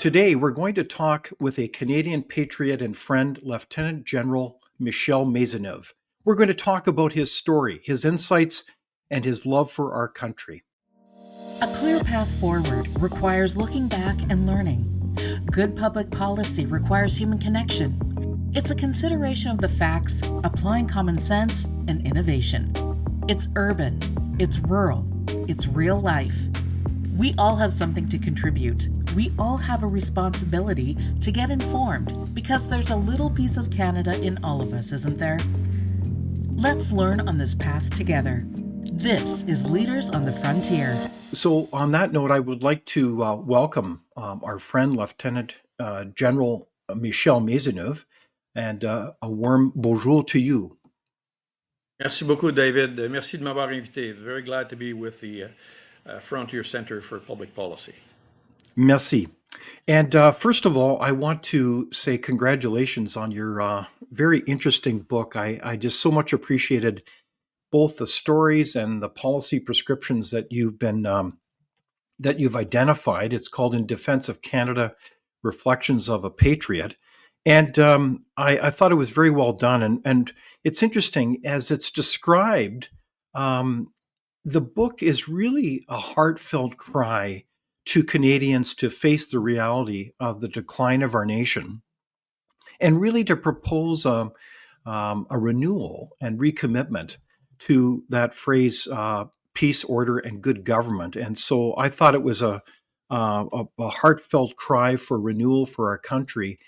Today, we're going to talk with a Canadian patriot and friend, Lieutenant General Michel Maisonneuve. We're going to talk about his story, his insights, and his love for our country. A clear path forward requires looking back and learning. Good public policy requires human connection. It's a consideration of the facts, applying common sense, and innovation. It's urban, it's rural, it's real life. We all have something to contribute. We all have a responsibility to get informed because there's a little piece of Canada in all of us, isn't there? Let's learn on this path together. This is Leaders on the Frontier. So, on that note, I would like to welcome our friend, Lieutenant General Michel Maisonneuve, and a warm bonjour to you. Merci beaucoup, David. Merci de m'avoir invité. Very glad to be with the Frontier Center for Public Policy. Merci. And first of all, I want to say congratulations on your very interesting book. I just so much appreciated both the stories and the policy prescriptions that you've identified. It's called In Defense of Canada: Reflections of a Patriot. And I thought it was very well done. And it's interesting, as it's described, the book is really a heartfelt cry to Canadians to face the reality of the decline of our nation and really to propose a renewal and recommitment to that phrase, peace, order, and good government. And so I thought it was a heartfelt cry for renewal for our country,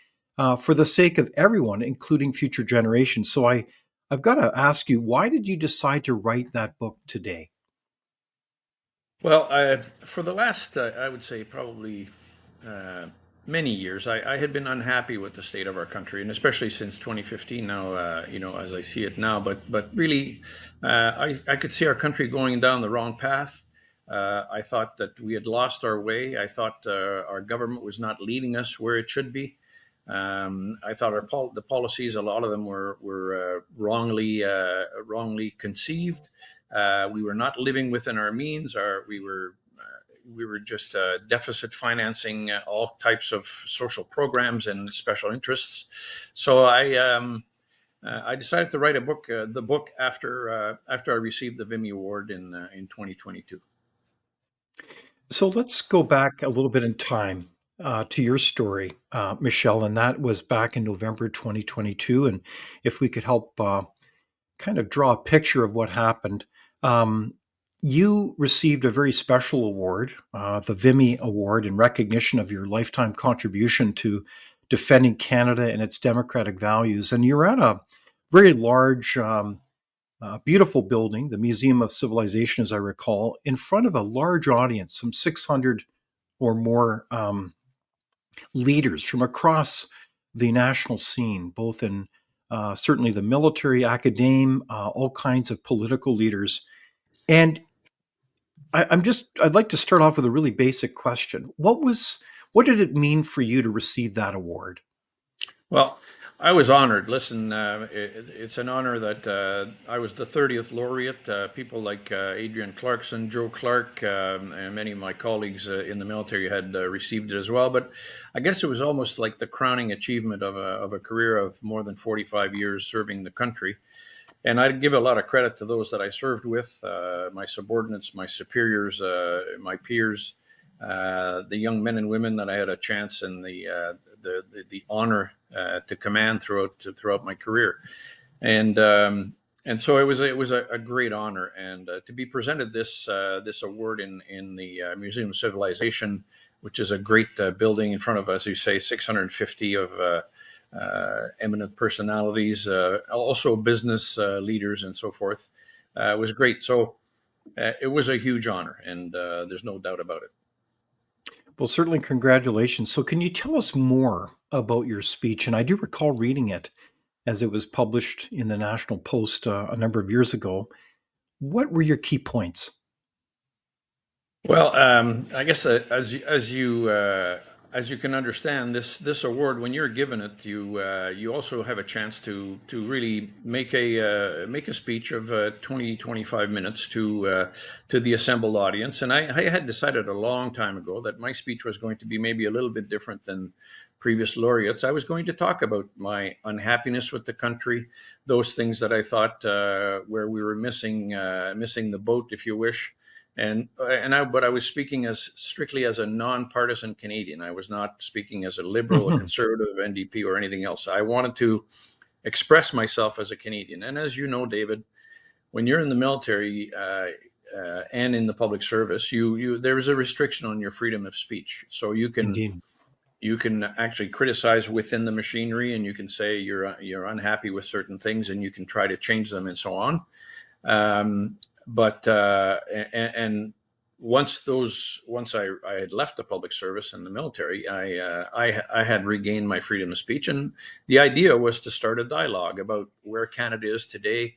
for the sake of everyone, including future generations. So I've got to ask you, why did you decide to write that book today? Well, for the last, I would say, probably many years, I had been unhappy with the state of our country, and especially since 2015 now, as I see it now. But really, I could see our country going down the wrong path. I thought that we had lost our way. I thought our government was not leading us where it should be. I thought the policies, a lot of them were wrongly conceived. We were not living within our means. We were just deficit financing all types of social programs and special interests. So I decided to write the book after I received the Vimy Award in 2022. So let's go back a little bit in time to your story, Michel, and that was back in November 2022. And if we could help kind of draw a picture of what happened. You received a very special award, the Vimy Award, in recognition of your lifetime contribution to defending Canada and its democratic values. And you're at a very large, beautiful building, the Museum of Civilization, as I recall, in front of a large audience, some 600 or more leaders from across the national scene, both in certainly the military, academe, all kinds of political leaders. And I'd like to start off with a really basic question. What did it mean for you to receive that award? Well, I was honored. Listen, it's an honor that I was the 30th laureate. People like Adrian Clarkson, Joe Clark, and many of my colleagues in the military had received it as well. But I guess it was almost like the crowning achievement of a career of more than 45 years serving the country. And I'd give a lot of credit to those that I served with, my subordinates, my superiors, my peers, the young men and women that I had a chance and the honor to command throughout my career, and so it was a great honor, and to be presented this award in the Museum of Civilization, which is a great building in front of, as you say, 650 of eminent personalities, also business leaders and so forth, was great. So it was a huge honor, and there's no doubt about it. Well, certainly congratulations. So can you tell us more about your speech? And I do recall reading it as it was published in the National Post a number of years ago. What were your key points? Well, I guess as you as you can understand, this award, when you're given it, you also have a chance to really make a speech of 20, 25 minutes to the assembled audience. And I had decided a long time ago that my speech was going to be maybe a little bit different than previous laureates. I was going to talk about my unhappiness with the country, those things that I thought where we were missing the boat, if you wish. But I was speaking as strictly as a nonpartisan Canadian. I was not speaking as a liberal, a Mhm. conservative, NDP, or anything else. I wanted to express myself as a Canadian. And as you know, David, when you're in the military and in the public service, you there is a restriction on your freedom of speech. So Indeed. you can actually criticize within the machinery, and you can say you're unhappy with certain things, and you can try to change them, and so on. Um, but and once I had left the public service and the military, I had regained my freedom of speech, and the idea was to start a dialogue about where Canada is today.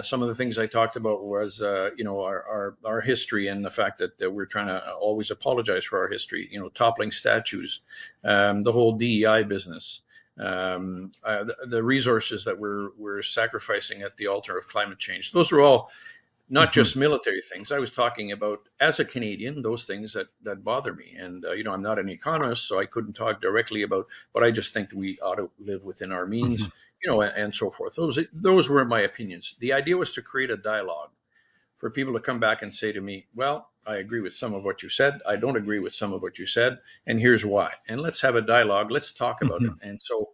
Some of the things I talked about was our history, and the fact that we're trying to always apologize for our history. Toppling statues, the whole DEI business, the resources that we're sacrificing at the altar of climate change. Those are all not Mhm. just military things. I was talking about, as a Canadian, those things that bother me. And I'm not an economist, so I couldn't talk directly about. But I just think we ought to live within our Mhm. means, and so forth. Those were my opinions. The idea was to create a dialogue for people to come back and say to me, "Well, I agree with some of what you said. I don't agree with some of what you said, and here's why. And let's have a dialogue. Let's talk about it." Mhm. And so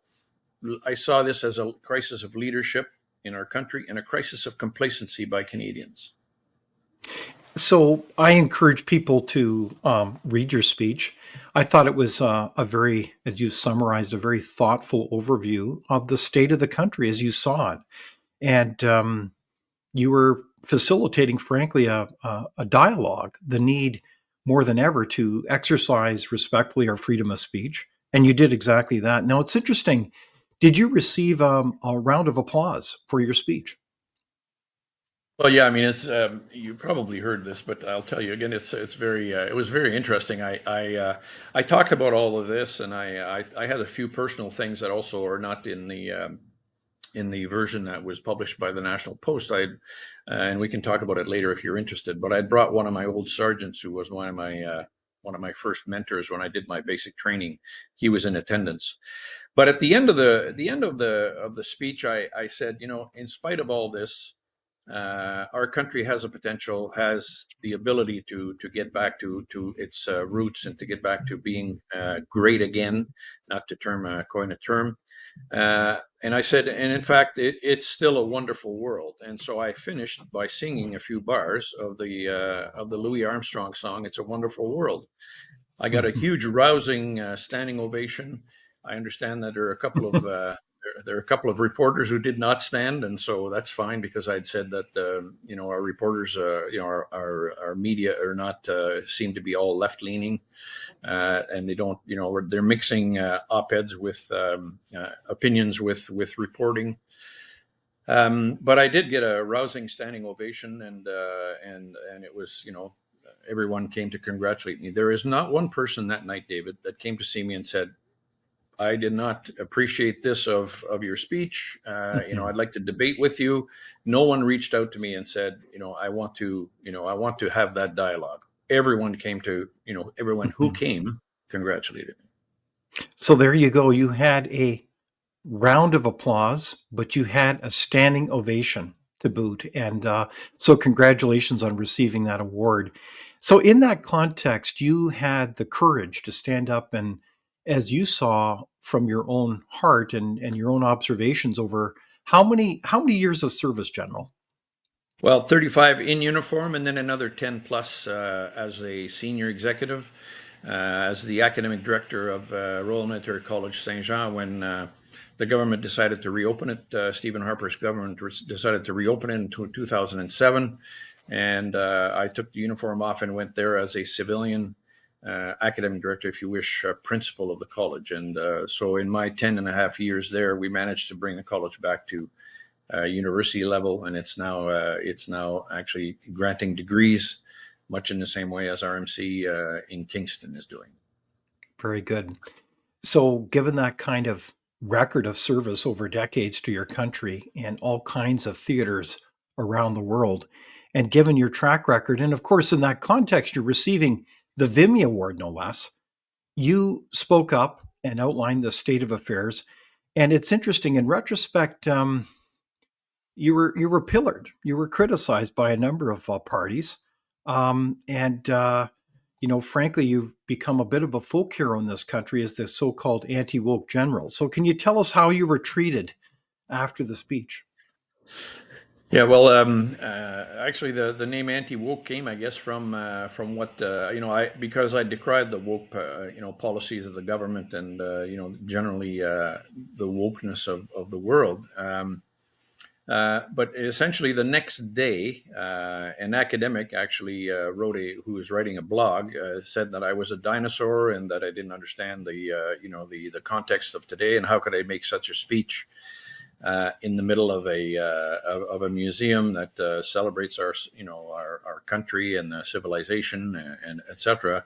I saw this as a crisis of leadership in our country and a crisis of complacency by Canadians. So I encourage people to read your speech. I thought it was a very, as you summarized, a very thoughtful overview of the state of the country as you saw it. And you were facilitating, frankly, a dialogue, the need more than ever to exercise respectfully our freedom of speech. And you did exactly that. Now, it's interesting. Did you receive a round of applause for your speech? Well, yeah, I mean, it's you probably heard this, but I'll tell you again. It's very it was very interesting. I talked about all of this, and I had a few personal things that also are not in the version that was published by the National Post. And we can talk about it later if you're interested. But I brought one of my old sergeants, who was one of my first mentors when I did my basic training. He was in attendance. But at the end of the speech, I said, in spite of all this, our country has a potential, has the ability to get back to its roots, and to get back to being great again, not to coin a term. And I said, and in fact, it's still a wonderful world. And so I finished by singing a few bars of the Louis Armstrong song, "It's a Wonderful World." I got a Mhm. huge, rousing standing ovation. I understand that there are a couple of reporters who did not stand, and so that's fine, because I'd said that our reporters, our media are not seem to be all left leaning, and they don't, they're mixing op-eds with opinions with reporting. But I did get a rousing standing ovation, and it was, everyone came to congratulate me. There is not one person that night, David, that came to see me and said, "I did not appreciate this of your speech. Mhm. I'd like to debate with you." No one reached out to me and said, I want to have that dialogue. Everyone who Mhm. came congratulated me. So there you go. You had a round of applause, but you had a standing ovation to boot. And so, congratulations on receiving that award. So, in that context, you had the courage to stand up and, as you saw from your own heart and your own observations over how many years of service, General? Well, 35 in uniform, and then another 10 plus as a senior executive, as the academic director of Royal Military College Saint Jean, when the government decided to reopen it. Stephen Harper's government decided to reopen it in 2007. And I took the uniform off and went there as a civilian academic director, if you wish, principal of the college. And so in my 10 and a half years there, we managed to bring the college back to university level, and it's now actually granting degrees, much in the same way as RMC in Kingston is doing. Very good. So, given that kind of record of service over decades to your country in all kinds of theaters around the world, and given your track record, and of course, in that context, you're receiving the Vimy Award, no less, you spoke up and outlined the state of affairs. And it's interesting in retrospect, you were pillared, you were criticized by a number of parties, and frankly, you've become a bit of a folk hero in this country as the so-called anti-woke general. So, can you tell us how you were treated after the speech? Yeah, well, actually, the name anti-woke came, I guess, from what I because I decried the woke policies of the government and generally the wokeness of the world. But essentially, the next day, an academic actually who was writing a blog, said that I was a dinosaur and that I didn't understand the context of today and how could I make such a speech in the middle of a museum that celebrates our country and civilization and etc.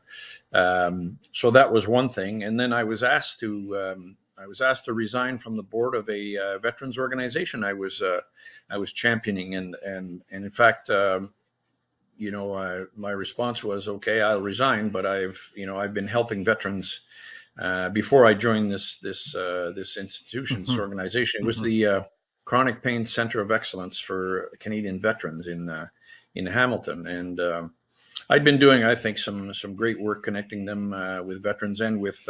So that was one thing, and then I was asked to resign from the board of a veterans organization I was championing, and in fact, my response was, okay, I'll resign, but I've been helping veterans before I joined this institution, this Hmm. organization. It was Hmm. the Chronic Pain Center of Excellence for Canadian Veterans in Hamilton, and I'd been doing, I think, some great work connecting them with veterans and with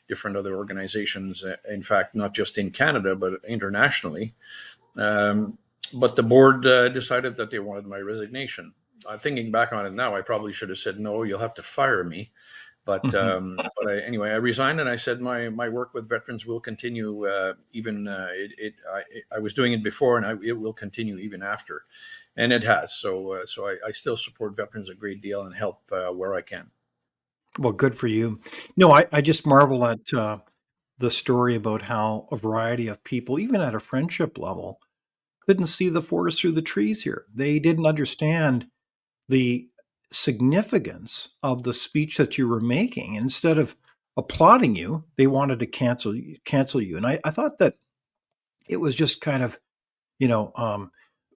different other organizations. In fact, not just in Canada but internationally. Um, but the board decided that they wanted my resignation. Thinking back on it now, I probably should have said no. You'll have to fire me. Hmm. Anyway, I resigned and I said my work with veterans will continue. I was doing it before, and it will continue even after, and it has. So I still support veterans a great deal and help where I can. Well, good for you. No, I just marvel at the story about how a variety of people, even at a friendship level, couldn't see the forest through the trees here. They didn't understand the significance of the speech that you were making. Instead of applauding you, they wanted to cancel you. And I thought that it was just kind of, you know, um,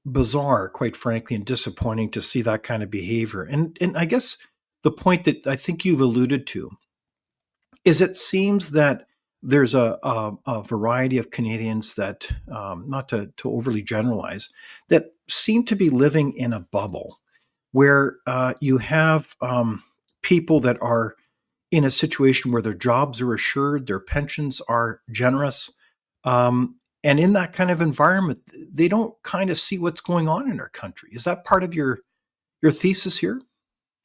bizarre, quite frankly, and disappointing to see that kind of behavior. And I guess the point that I think you've alluded to is it seems that there's a variety of Canadians that, not to overly generalize, that seem to be living in a bubble where you have people that are in a situation where their jobs are assured, their pensions are generous. And in that kind of environment, they don't kind of see what's going on in our country. Is that part of your thesis here?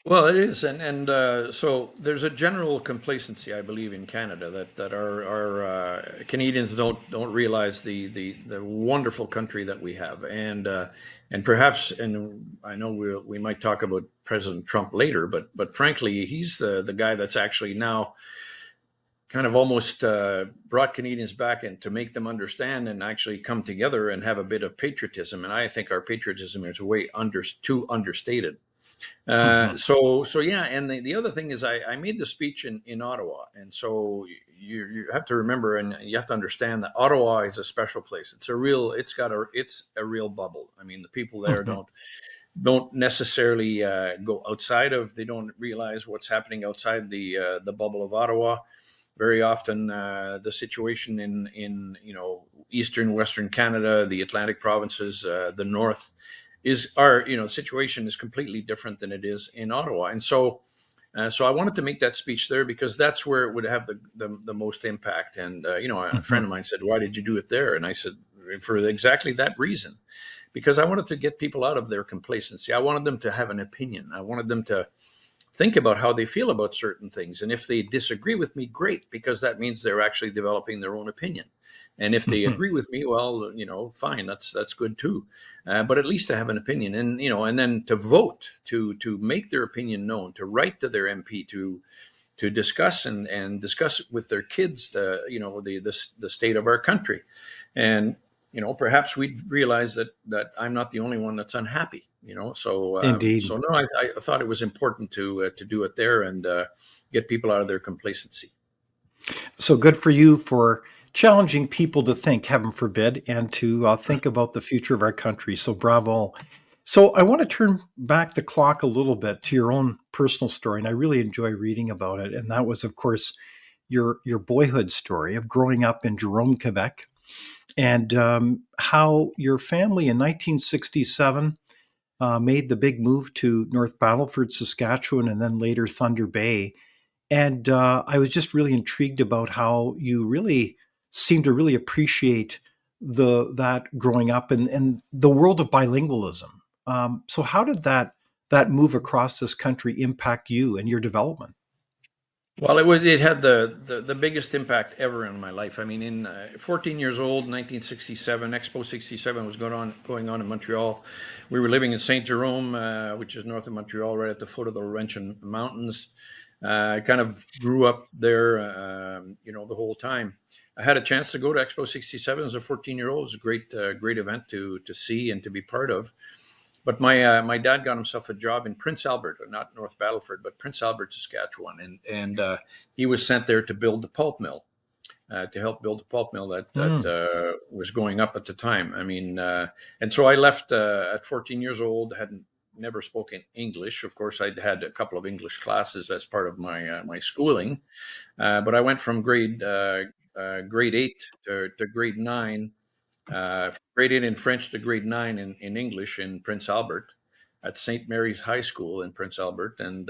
Well, it is, and so there's a general complacency, I believe, in Canada that our Canadians don't realize the wonderful country that we have, and perhaps, and I know we might talk about President Trump later, but frankly, he's the guy that's actually now kind of almost brought Canadians back and to make them understand and actually come together and have a bit of patriotism, and I think our patriotism is too understated. Hmm. So yeah, and the other thing is I made the speech in Ottawa, and so you have to remember and you have to understand that Ottawa is a special place. It's a real bubble. I mean, the people there Hmm. don't necessarily go outside of. They don't realize what's happening outside the bubble of Ottawa. Very often, the situation in eastern Western Canada, the Atlantic provinces, the North is our situation is completely different than it is in Ottawa, and so I wanted to make that speech there because that's where it would have the most impact. And a friend Hmm. of mine said, "Why did you do it there?" And I said, "For exactly that reason, because I wanted to get people out of their complacency. I wanted them to have an opinion. I wanted them to think about how they feel about certain things. And if they disagree with me, great, because that means they're actually developing their own opinion. And if they Hmm. agree with me, well, fine, that's good too. But at least to have an opinion, and and then to vote, to make their opinion known, to write to their MP, to discuss and discuss with their kids, the state of our country, and perhaps we'd realize that I'm not the only one that's unhappy. So Indeed. no, I thought it was important to do it there and get people out of their complacency. So good for you for challenging people to think, heaven forbid, and to think about the future of our country. So bravo. So I want to turn back the clock a little bit to your own personal story, and I really enjoy reading about it. And that was, of course, your boyhood story of growing up in Jerome, Quebec, and how your family in 1967 made the big move to North Battleford, Saskatchewan, and then later Thunder Bay. And I was just really intrigued about how you really seem to really appreciate that growing up and the world of bilingualism. So how did that move across this country impact you and your development? Well, it had the biggest impact ever in my life. I mean, in 14 years old, 1967, Expo 67 was going on in Montreal. We were living in Saint Jerome, which is north of Montreal, right at the foot of the Laurentian Mountains. I kind of grew up there, the whole time. I had a chance to go to Expo 67 as a 14-year-old. It was a great event to see and to be part of. But my dad got himself a job in Prince Albert, not North Battleford, but Prince Albert, Saskatchewan, and he was sent there to build the pulp mill, to help build the pulp mill that Mm. was going up at the time. I mean, and so I left at 14 years old. Hadn't Never spoken English. Of course, I'd had a couple of English classes as part of my schooling, but I went from grade 8 to grade 9, grade 8 in French to grade 9 in English in Prince Albert at St. Mary's High School in Prince Albert, and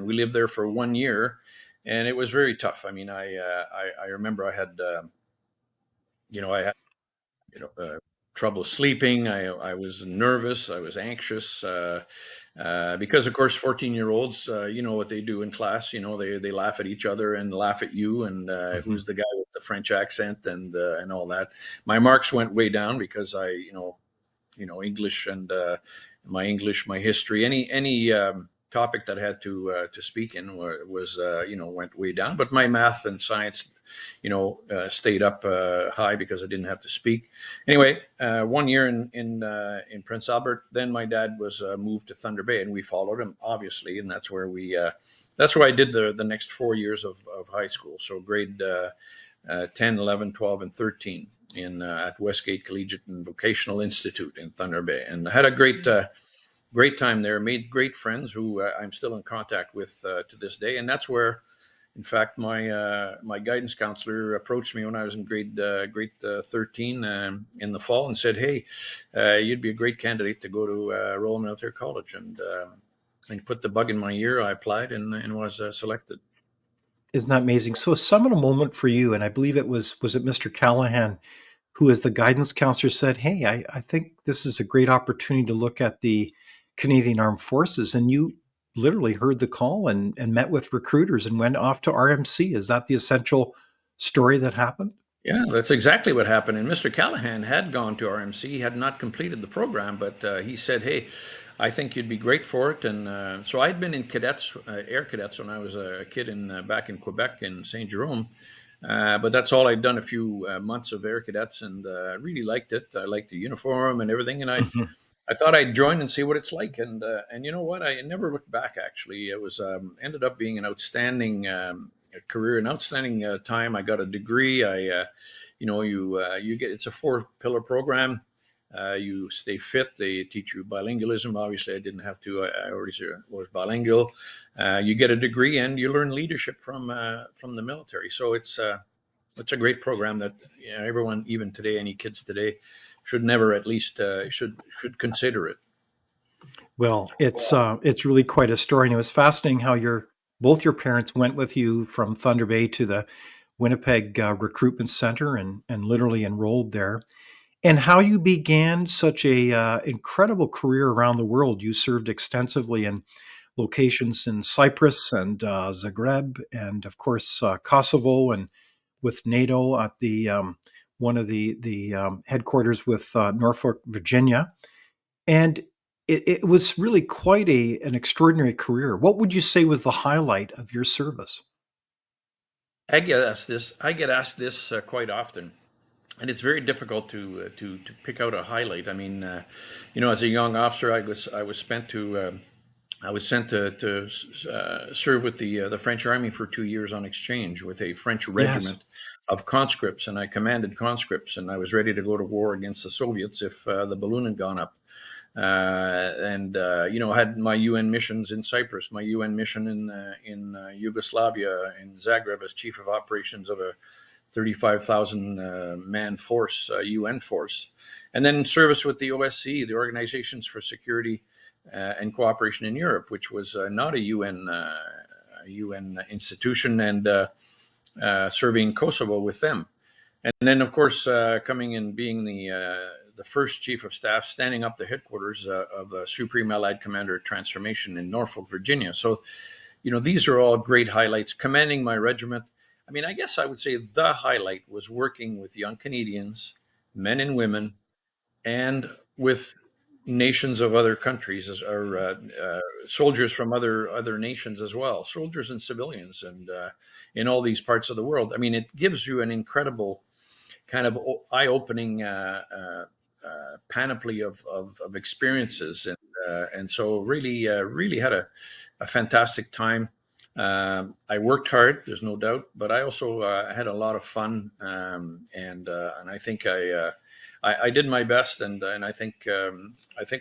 we lived there for 1 year, and it was very tough. I mean, I remember I had you know uh, trouble sleeping. I was nervous. I was anxious. Because of course 14-year-olds, you know what they do in class. They laugh at each other and laugh at you, and Mhm. who's the guy with the French accent and all that. My marks went way down because English and my history, any topic that I had to speak in was went way down. But my math and science, stayed up high because I didn't have to speak. Anyway, 1 year in Prince Albert. Then my dad was moved to Thunder Bay, and we followed him, obviously, and that's where I did the next 4 years of high school. So grade 10, 11, 12, and 13 at Westgate Collegiate and Vocational Institute in Thunder Bay, and I had a great time there. Made great friends who I'm still in contact with to this day, and that's where, in fact, my guidance counselor approached me when I was in grade 13 in the fall and said, "Hey, you'd be a great candidate to go to Royal Military College," and put the bug in my ear. I applied and was selected. Isn't that amazing? So a seminal moment for you, and I believe was it Mr. Callahan who, as the guidance counselor, said, "Hey, I think this is a great opportunity to look at the Canadian Armed Forces," and you literally heard the call and met with recruiters and went off to RMC. Is that the essential story that happened? Yeah, that's exactly what happened. And Mr. Callahan had gone to RMC. He had not completed the program, but he said, "Hey, I think you'd be great for it." And so I'd been in cadets, air cadets, when I was a kid back in Quebec in Saint Jerome. But that's all I'd done, a few months of air cadets, and really liked it. I liked the uniform and everything, and Mhm. I thought I'd join and see what it's like. And you know what? I never looked back. Actually, it was ended up being an outstanding career, an outstanding time. I got a degree. You get, it's a 4 pillar program. You stay fit. They teach you bilingualism. Obviously, I didn't have to. I already was bilingual. You get a degree and you learn leadership from the military. So it's a great program that, everyone, even today, any kids today, should never, at least should consider it. Well, it's really quite a story, and it was fascinating how your both your parents went with you from Thunder Bay to the Winnipeg Recruitment Center and literally enrolled there, and how you began such a incredible career around the world. You served extensively in locations in Cyprus and Zagreb, and of course Kosovo, and with NATO at the one of the headquarters with Norfolk, Virginia, and it was really quite an extraordinary career. What would you say was the highlight of your service? I get asked this quite often, and it's very difficult to pick out a highlight. I mean, as a young officer, I was spent to I was sent to serve with the French Army for 2 years on exchange with a French Yes. regiment of conscripts, and I commanded conscripts, and I was ready to go to war against the Soviets if the balloon had gone up. I had my UN missions in Cyprus, my UN mission in Yugoslavia, in Zagreb as chief of operations of a 35,000 man force, UN force, and then service with the OSCE, the Organizations for Security and Cooperation in Europe, which was not a UN institution, and serving Kosovo with them. And then, of course, coming and being the first chief of staff, standing up the headquarters of the Supreme Allied Commander Transformation in Norfolk, Virginia. So, these are all great highlights. Commanding my regiment. I mean, I guess I would say the highlight was working with young Canadians, men and women, and with nations of other countries, or soldiers from other nations as well, soldiers and civilians, and in all these parts of the world. I mean, it gives you an incredible kind of eye-opening panoply of experiences, and so really had a fantastic time. I worked hard, there's no doubt, but I also had a lot of fun, and I think I did my best, and I think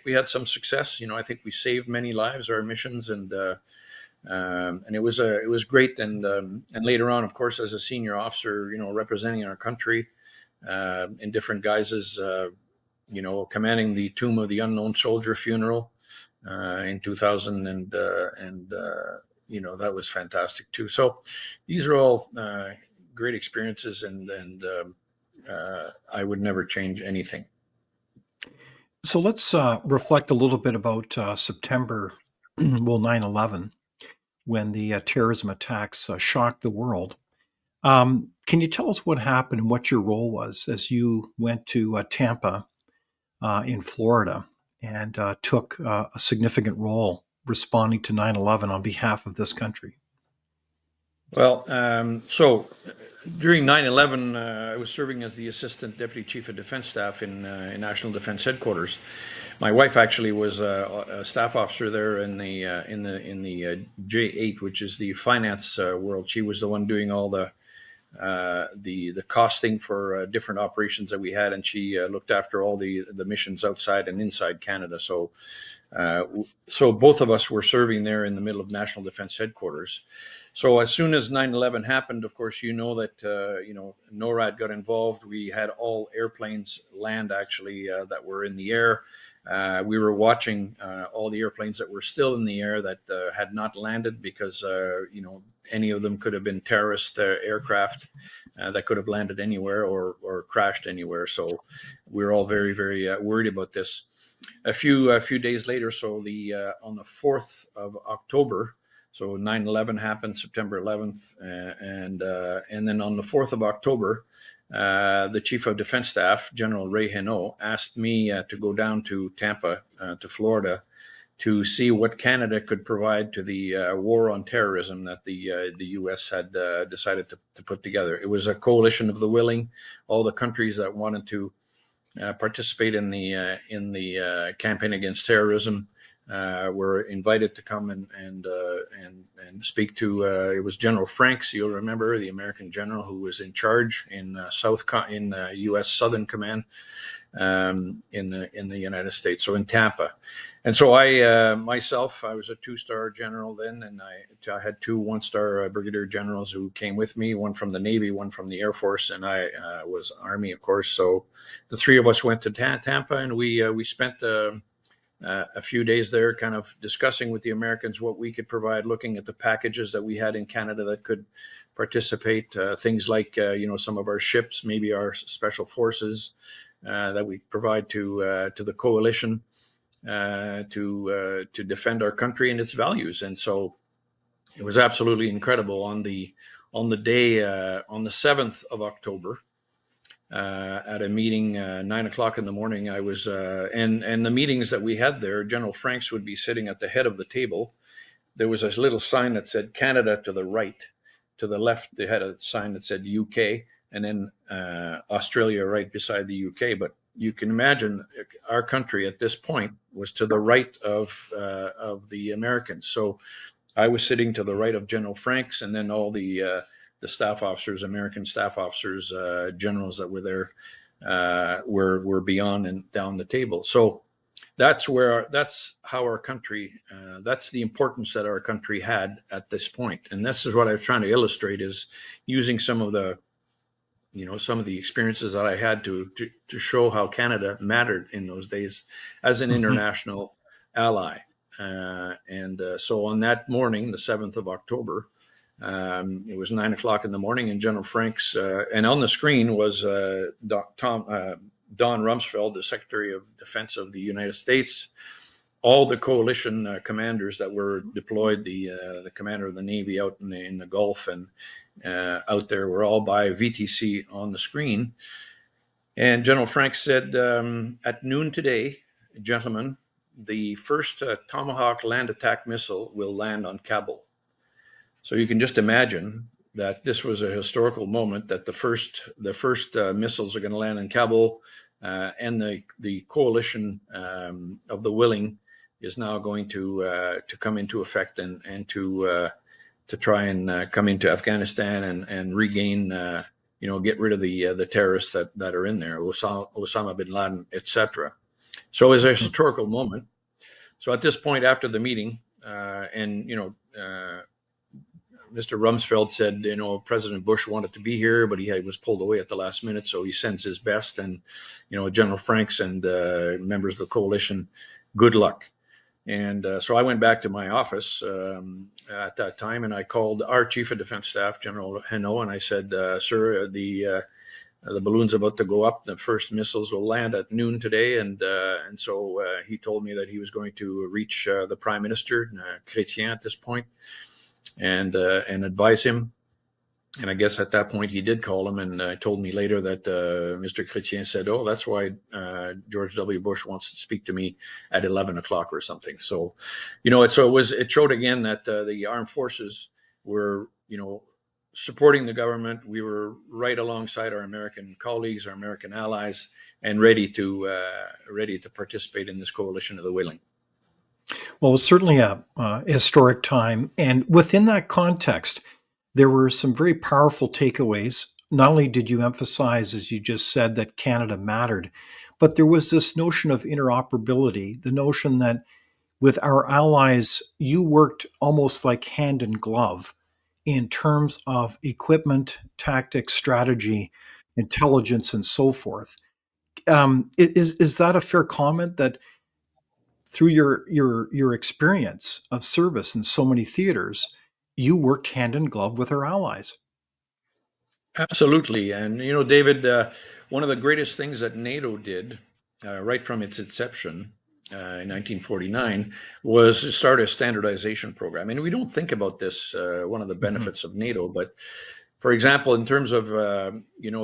we had some success. I think we saved many lives, our missions, and it was great. And later on, of course, as a senior officer, representing our country in different guises, commanding the Tomb of the Unknown Soldier funeral in 2000, and that was fantastic too. So these are all great experiences, and I would never change anything. So let's reflect a little bit about September, 9/11, when the terrorism attacks shocked the world. Can you tell us what happened and what your role was as you went to Tampa in Florida and took a significant role responding to 9/11 on behalf of this country? Well, so during 9/11, I was serving as the Assistant Deputy Chief of Defense Staff in National Defense Headquarters. My wife actually was a staff officer there in the J8, which is the finance world. She was the one doing all the costing for different operations that we had, and she looked after all the missions outside and inside Canada. So both of us were serving there in the middle of National Defense Headquarters. So as soon as 9/11 happened, of course, that NORAD got involved. We had all airplanes land actually that were in the air. We were watching all the airplanes that were still in the air that had not landed, because any of them could have been terrorist aircraft that could have landed anywhere or crashed anywhere. So we were all very, very worried about this. A few days later, so on the 4th of October, so 9/11 happened September 11th, and then on the 4th of October, the Chief of Defense Staff, General Ray Hinault, asked me to go down to Tampa, to Florida, to see what Canada could provide to the war on terrorism that the U.S. had decided to put together. It was a coalition of the willing, all the countries that wanted to participate in the campaign against terrorism were invited to come and speak to. It was General Franks, you'll remember, the American general who was in charge in the U.S. Southern Command in the United States, so in Tampa. And so I myself, I was a 2-star general then, and I had 2 1-star brigadier generals who came with me, one from the Navy, one from the Air Force, and I was Army, of course. So the 3 of us went to Tampa, and we spent a few days there kind of discussing with the Americans what we could provide, looking at the packages that we had in Canada that could participate, things like some of our ships, maybe our special forces that we provide to the coalition to defend our country and its values. And so it was absolutely incredible. On the day on the 7th of October, at a meeting 9:00 in the morning, I was and the meetings that we had there, General Franks would be sitting at the head of the table. There was a little sign that said Canada to the right. To the left, they had a sign that said UK, and then Australia right beside the UK. But you can imagine our country at this point was to the right of the Americans. So I was sitting to the right of General Franks, and then all the staff officers, American staff officers, generals that were there were beyond and down the table. So that's how our country, that's the importance that our country had at this point. And this is what I was trying to illustrate, is using some of the experiences that I had to show how Canada mattered in those days as an Mhm. international ally. So on that morning, the 7th of October, it was 9 o'clock in the morning, and General Franks, and on the screen was Don Rumsfeld, the Secretary of Defense of the United States, all the coalition commanders that were deployed, the commander of the Navy out in the Gulf and out there, were all by VTC on the screen. And General Franks said, at noon today, gentlemen, the first Tomahawk land attack missile will land on Kabul. So you can just imagine that this was a historical moment, that the first missiles are going to land in Kabul, and the coalition of the willing is now going to come into effect and to try and come into Afghanistan and regain, get rid of the terrorists that are in there, Osama bin Laden, etc. So it was a Mhm. historical moment. So at this point, after the meeting, Mr. Rumsfeld said, President Bush wanted to be here, but he was pulled away at the last minute, so he sends his best. And, General Franks and members of the coalition, good luck. And so I went back to my office at that time, and I called our Chief of Defense Staff, General Henault, and I said, sir, the balloon's about to go up. The first missiles will land at noon today. And so he told me that he was going to reach the Prime Minister, Chrétien, at this point, and advise him. And I guess at that point he did call him, and told me later that Mr. Chrétien said, "Oh, that's why George W. Bush wants to speak to me at 11 o'clock or something." So, it showed again that the armed forces were, supporting the government. We were right alongside our American colleagues, our American allies, and ready to participate in this coalition of the willing. Well, it was certainly a historic time. And within that context, there were some very powerful takeaways. Not only did you emphasize, as you just said, that Canada mattered, but there was this notion of interoperability, the notion that with our allies, you worked almost like hand in glove in terms of equipment, tactics, strategy, intelligence, and so forth. Is that a fair comment, that through your experience of service in so many theaters, you worked hand in glove with our allies? Absolutely. And, David, one of the greatest things that NATO did right from its inception in 1949 was start a standardization program. And we don't think about this, one of the Mhm. benefits of NATO, but for example, in terms of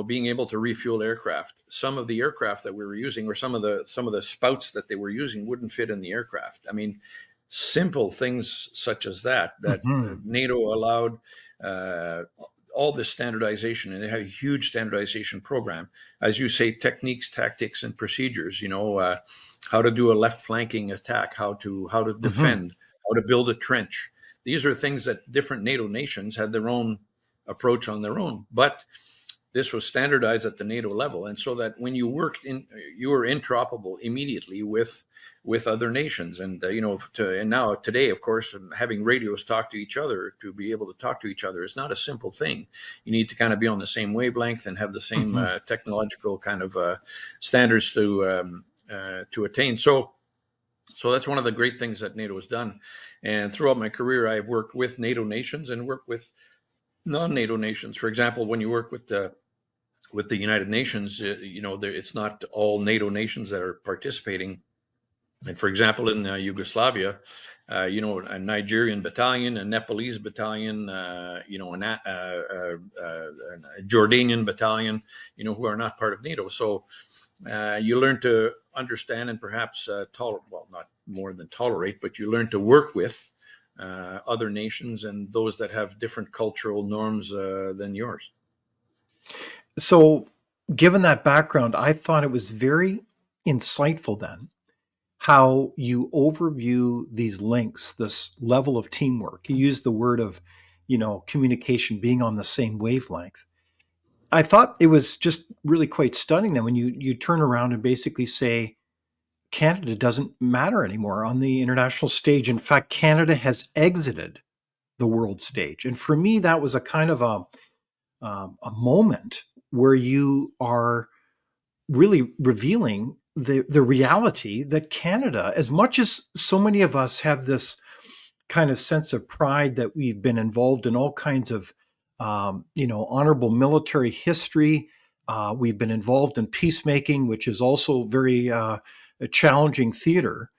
being able to refuel aircraft, some of the aircraft that we were using, or some of the spouts that they were using, wouldn't fit in the aircraft. I mean, simple things such as that Mhm. NATO allowed uh, all this standardization, and they have a huge standardization program, as you say, techniques, tactics, and procedures. How to do a left flanking attack, how to Mhm. defend, how to build a trench. These are things that different NATO nations had their own approach on their own, but this was standardized at the NATO level, and so that when you worked in, you were interoperable immediately with other nations. And and now today, of course, having radios talk to each other, to be able to talk to each other, is not a simple thing. You need to kind of be on the same wavelength and have the same Mhm. technological kind of standards to attain. So that's one of the great things that NATO has done. And throughout my career, I've worked with NATO nations and worked with non-NATO nations. For example, when you work with the United Nations, it's not all NATO nations that are participating. And for example, in Yugoslavia, a Nigerian battalion, a Nepalese battalion, a Jordanian battalion, who are not part of NATO. So you learn to understand and perhaps tolerate, well, not more than tolerate, but you learn to work with other nations and those that have different cultural norms than yours. So given that background, I thought it was very insightful then how you overview these links, this level of teamwork. You use the word of, communication being on the same wavelength. I thought it was just really quite stunning then when you turn around and basically say Canada doesn't matter anymore on the international stage. In fact, Canada has exited the world stage. And for me, that was a kind of a moment where you are really revealing the reality that Canada, as much as so many of us have this kind of sense of pride that we've been involved in all kinds of, honorable military history. We've been involved in peacemaking, which is also very a challenging theater.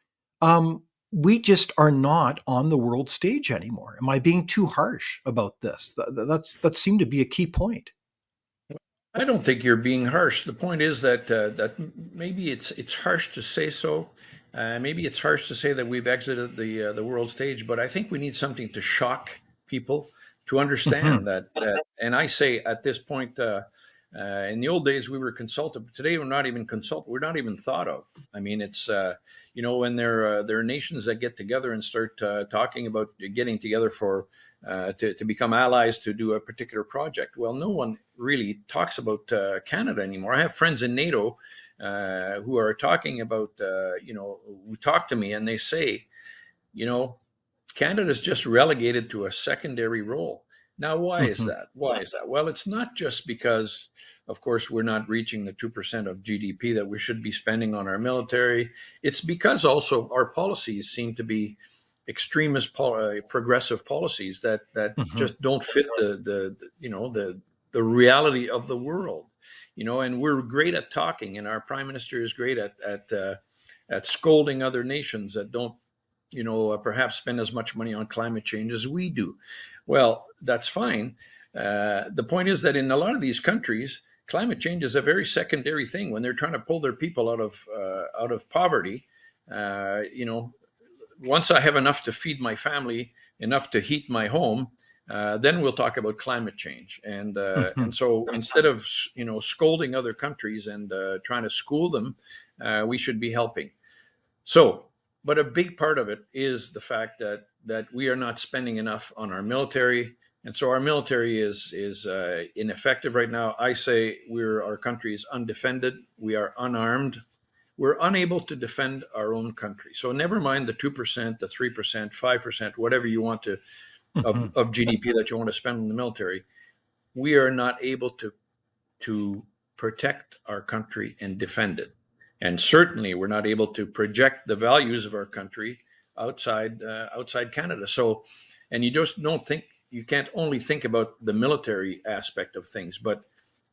We just are not on the world stage anymore. Am I being too harsh about this? That seemed to be a key point. I don't think you're being harsh. The point is that maybe it's harsh to say so. Maybe it's harsh to say that we've exited the world stage, but I think we need something to shock people to Hmm. understand that. And I say at this point, in the old days we were consulted, but today we're not even consulted. We're not even thought of. I mean, it's when there are nations that get together and start talking about getting together for to become allies to do a particular project. Well, no one really talks about Canada anymore. I have friends in NATO who are talking about, who talk to me and they say, you know, Canada's just relegated to a secondary role. Now, why is Hmm. that? Why is that? Well, it's not just because, of course, we're not reaching the 2% of GDP that we should be spending on our military. It's because also our policies seem to be extremist, progressive policies that Hmm. just don't fit the reality of the world. And we're great at talking, and our prime minister is great at scolding other nations that don't perhaps spend as much money on climate change as we do. Well, that's fine. The point is that in a lot of these countries, climate change is a very secondary thing when they're trying to pull their people out of poverty. You know, once I have enough to feed my family, enough to heat my home, then we'll talk about climate change. Hmm. And so instead of scolding other countries and trying to school them, we should be helping. So, but a big part of it is the fact that we are not spending enough on our military, and so our military is ineffective right now. I say our country is undefended. We are unarmed. We're unable to defend our own country. So never mind the 2%, the 3%, 5%, whatever you want to Hmm. of GDP that you want to spend on the military. We are not able to protect our country and defend it. And certainly, we're not able to project the values of our country outside Canada. So, and you just don't think you can't only think about the military aspect of things, but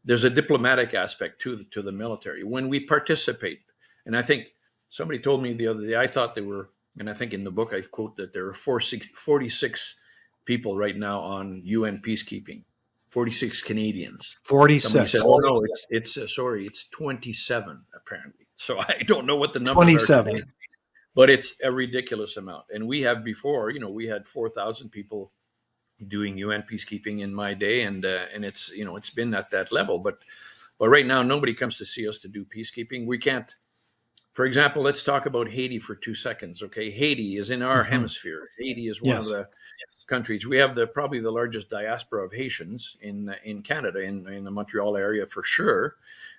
there's a diplomatic aspect to the military when we participate. And I think somebody told me the other day. I thought they were, and I think in the book I quote that there are 46 people right now on UN peacekeeping, 46 Canadians. Somebody said, 46. "Oh no, it's sorry, it's 27 apparently." So I don't know what the numbers are today, 27. but it's a ridiculous amount. And we have before, we had 4,000 people doing UN peacekeeping in my day, and it's been at that level. But right now, nobody comes to see us to do peacekeeping. We can't. For example, let's talk about Haiti for 2 seconds. Okay, Haiti is in our Hmm. hemisphere. Haiti is one of Yes. the countries. We have probably the largest diaspora of Haitians in Canada, in the Montreal area for sure.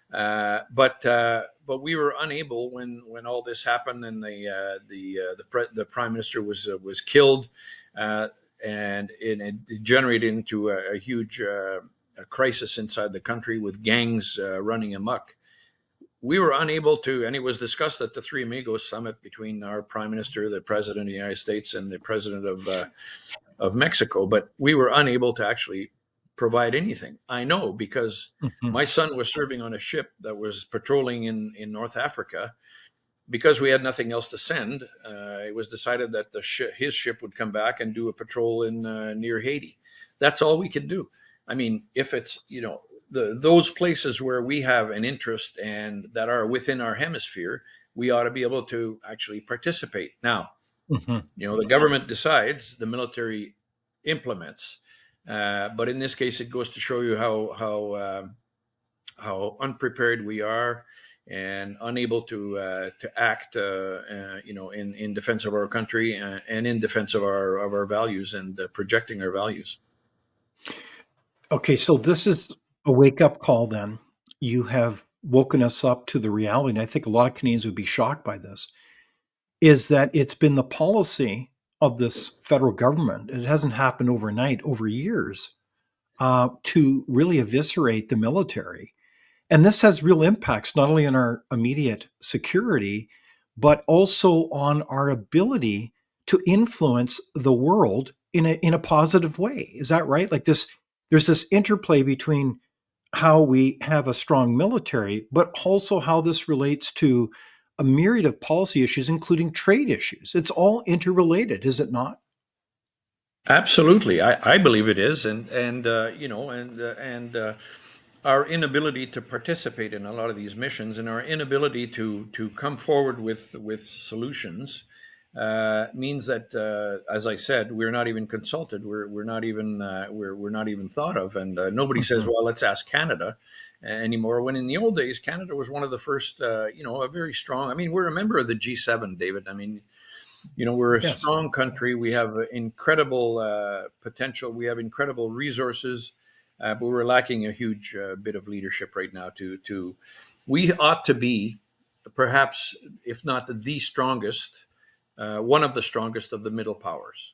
But we were unable when all this happened and the prime minister was killed, uh, and it generated into a huge a crisis inside the country with gangs running amok. We were unable to, and it was discussed at the Three Amigos summit between our prime minister, the president of the United States, and the president of Mexico, but we were unable to actually provide anything. I know because Hmm. my son was serving on a ship that was patrolling in North Africa. Because we had nothing else to send, it was decided that his ship would come back and do a patrol in near Haiti. That's all we could do. I mean, if it's those places where we have an interest and that are within our hemisphere, we ought to be able to actually participate. Now, Hmm. the government decides, the military implements. But in this case, it goes to show you how unprepared we are and unable to act, in defense of our country and in defense of our values and projecting our values. Okay, so this is a wake up call then. You have woken us up to the reality, and I think a lot of Canadians would be shocked by this, is that it's been the policy of this federal government. It hasn't happened overnight, over years, to really eviscerate the military. And this has real impacts, not only on our immediate security, but also on our ability to influence the world in a positive way. Is that right? Like this, there's this interplay between how we have a strong military, but also how this relates to a myriad of policy issues, including trade issues. It's all interrelated, is it not? Absolutely, I believe it is, and our inability to participate in a lot of these missions and our inability to come forward with solutions means that, as I said, we're not even consulted. We're not even thought of, and nobody says, Mhm. "Well, let's ask Canada." Anymore, when in the old days, Canada was one of the first, a very strong. I mean, we're a member of the G7, David. I mean, we're a Yes. strong country. We have incredible potential. We have incredible resources, but we're lacking a huge bit of leadership right now. We ought to be, perhaps, if not the strongest, one of the strongest of the middle powers.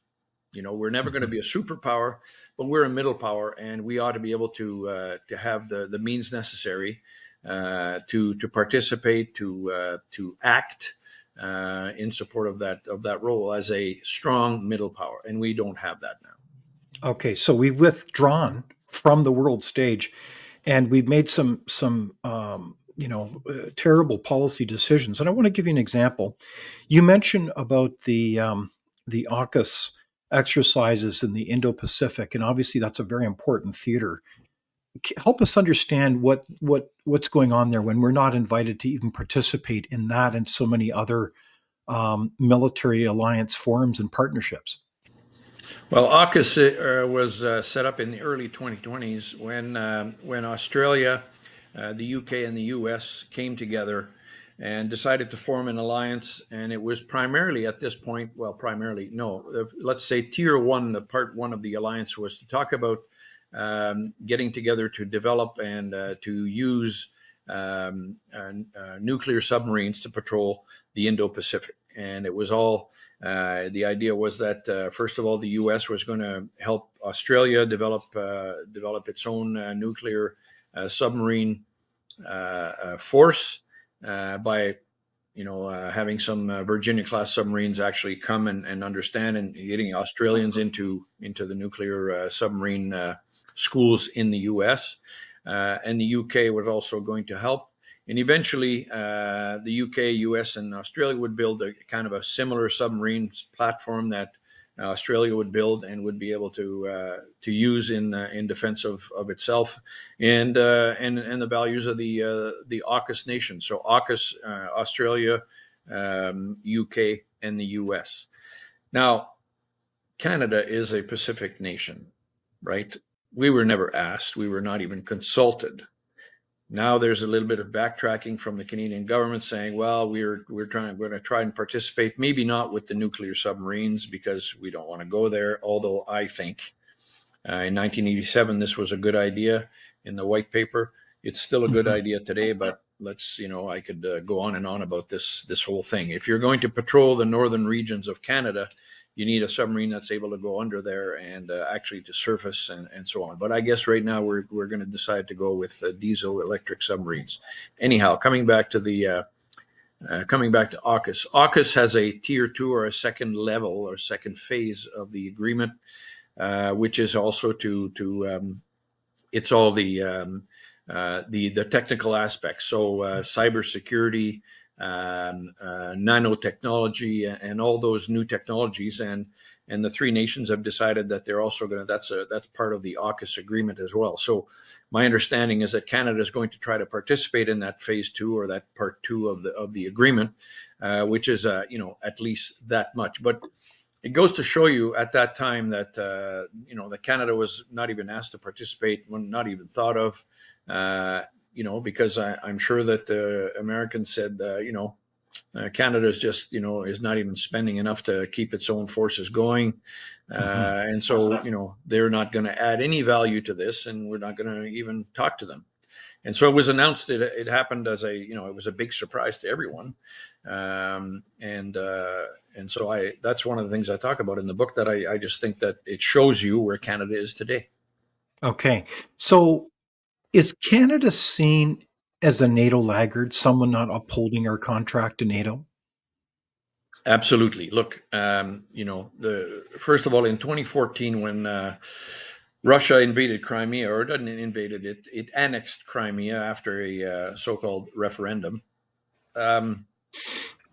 We're never going to Mhm. be a superpower, but we're a middle power, and we ought to be able to have the means necessary to participate, to act in support of that role as a strong middle power, and we don't have that now. Okay, so we've withdrawn from the world stage, and we've made some terrible policy decisions. And I want to give you an example. You mentioned about the AUKUS exercises in the Indo-Pacific, and obviously that's a very important theater. Help us understand what's going on there when we're not invited to even participate in that and so many other military alliance forums and partnerships. Well, AUKUS was set up in the early 2020s when Australia, the UK, and the US came together and decided to form an alliance. And it was primarily at this point, well, primarily, no, let's say tier one, the part one of the alliance was to talk about getting together to develop and to use nuclear submarines to patrol the Indo-Pacific. And it was all the idea was that first of all, the U.S. was going to help Australia develop its own nuclear submarine force by having some Virginia class submarines actually come and understand and getting Australians into the nuclear submarine schools in the U.S. And the U.K. was also going to help. And eventually, the UK, US, and Australia would build a kind of a similar submarine platform that Australia would build and would be able to use in defense of itself and the values of the AUKUS nation. So AUKUS, Australia, UK, and the US. Now, Canada is a Pacific nation, right? We were never asked. We were not even consulted. Now there's a little bit of backtracking from the Canadian government saying, well, we're going to try and participate, maybe not with the nuclear submarines because we don't want to go there. Although I think in 1987 this was a good idea in the white paper. It's still a good Mhm. idea today, but I could go on and on about this whole thing. If you're going to patrol the northern regions of Canada, you need a submarine that's able to go under there and actually to surface and so on. But I guess right now we're going to decide to go with diesel electric submarines. Anyhow, coming back to AUKUS. AUKUS has a tier two or a second level or second phase of the agreement, which is also it's all the technical aspects. So cybersecurity, nanotechnology, and all those new technologies, and the three nations have decided that they're also going to. That's part of the AUKUS agreement as well. So my understanding is that Canada is going to try to participate in that phase two or that part two of the agreement, which is at least that much, but. It goes to show you at that time that that Canada was not even asked to participate, not even thought of. because I'm sure that the Americans said, Canada is just, is not even spending enough to keep its own forces going. Hmm. And so, they're not going to add any value to this, and we're not going to even talk to them. And so it was announced that it happened as it was a big surprise to everyone. And so that's one of the things I talk about in the book, that I just think that it shows you where Canada is today. Okay. So is Canada seen as a NATO laggard, someone not upholding our contract to NATO? Absolutely. Look, first of all, in 2014, when Russia invaded Crimea, or didn't invaded it, it annexed Crimea after a so-called referendum.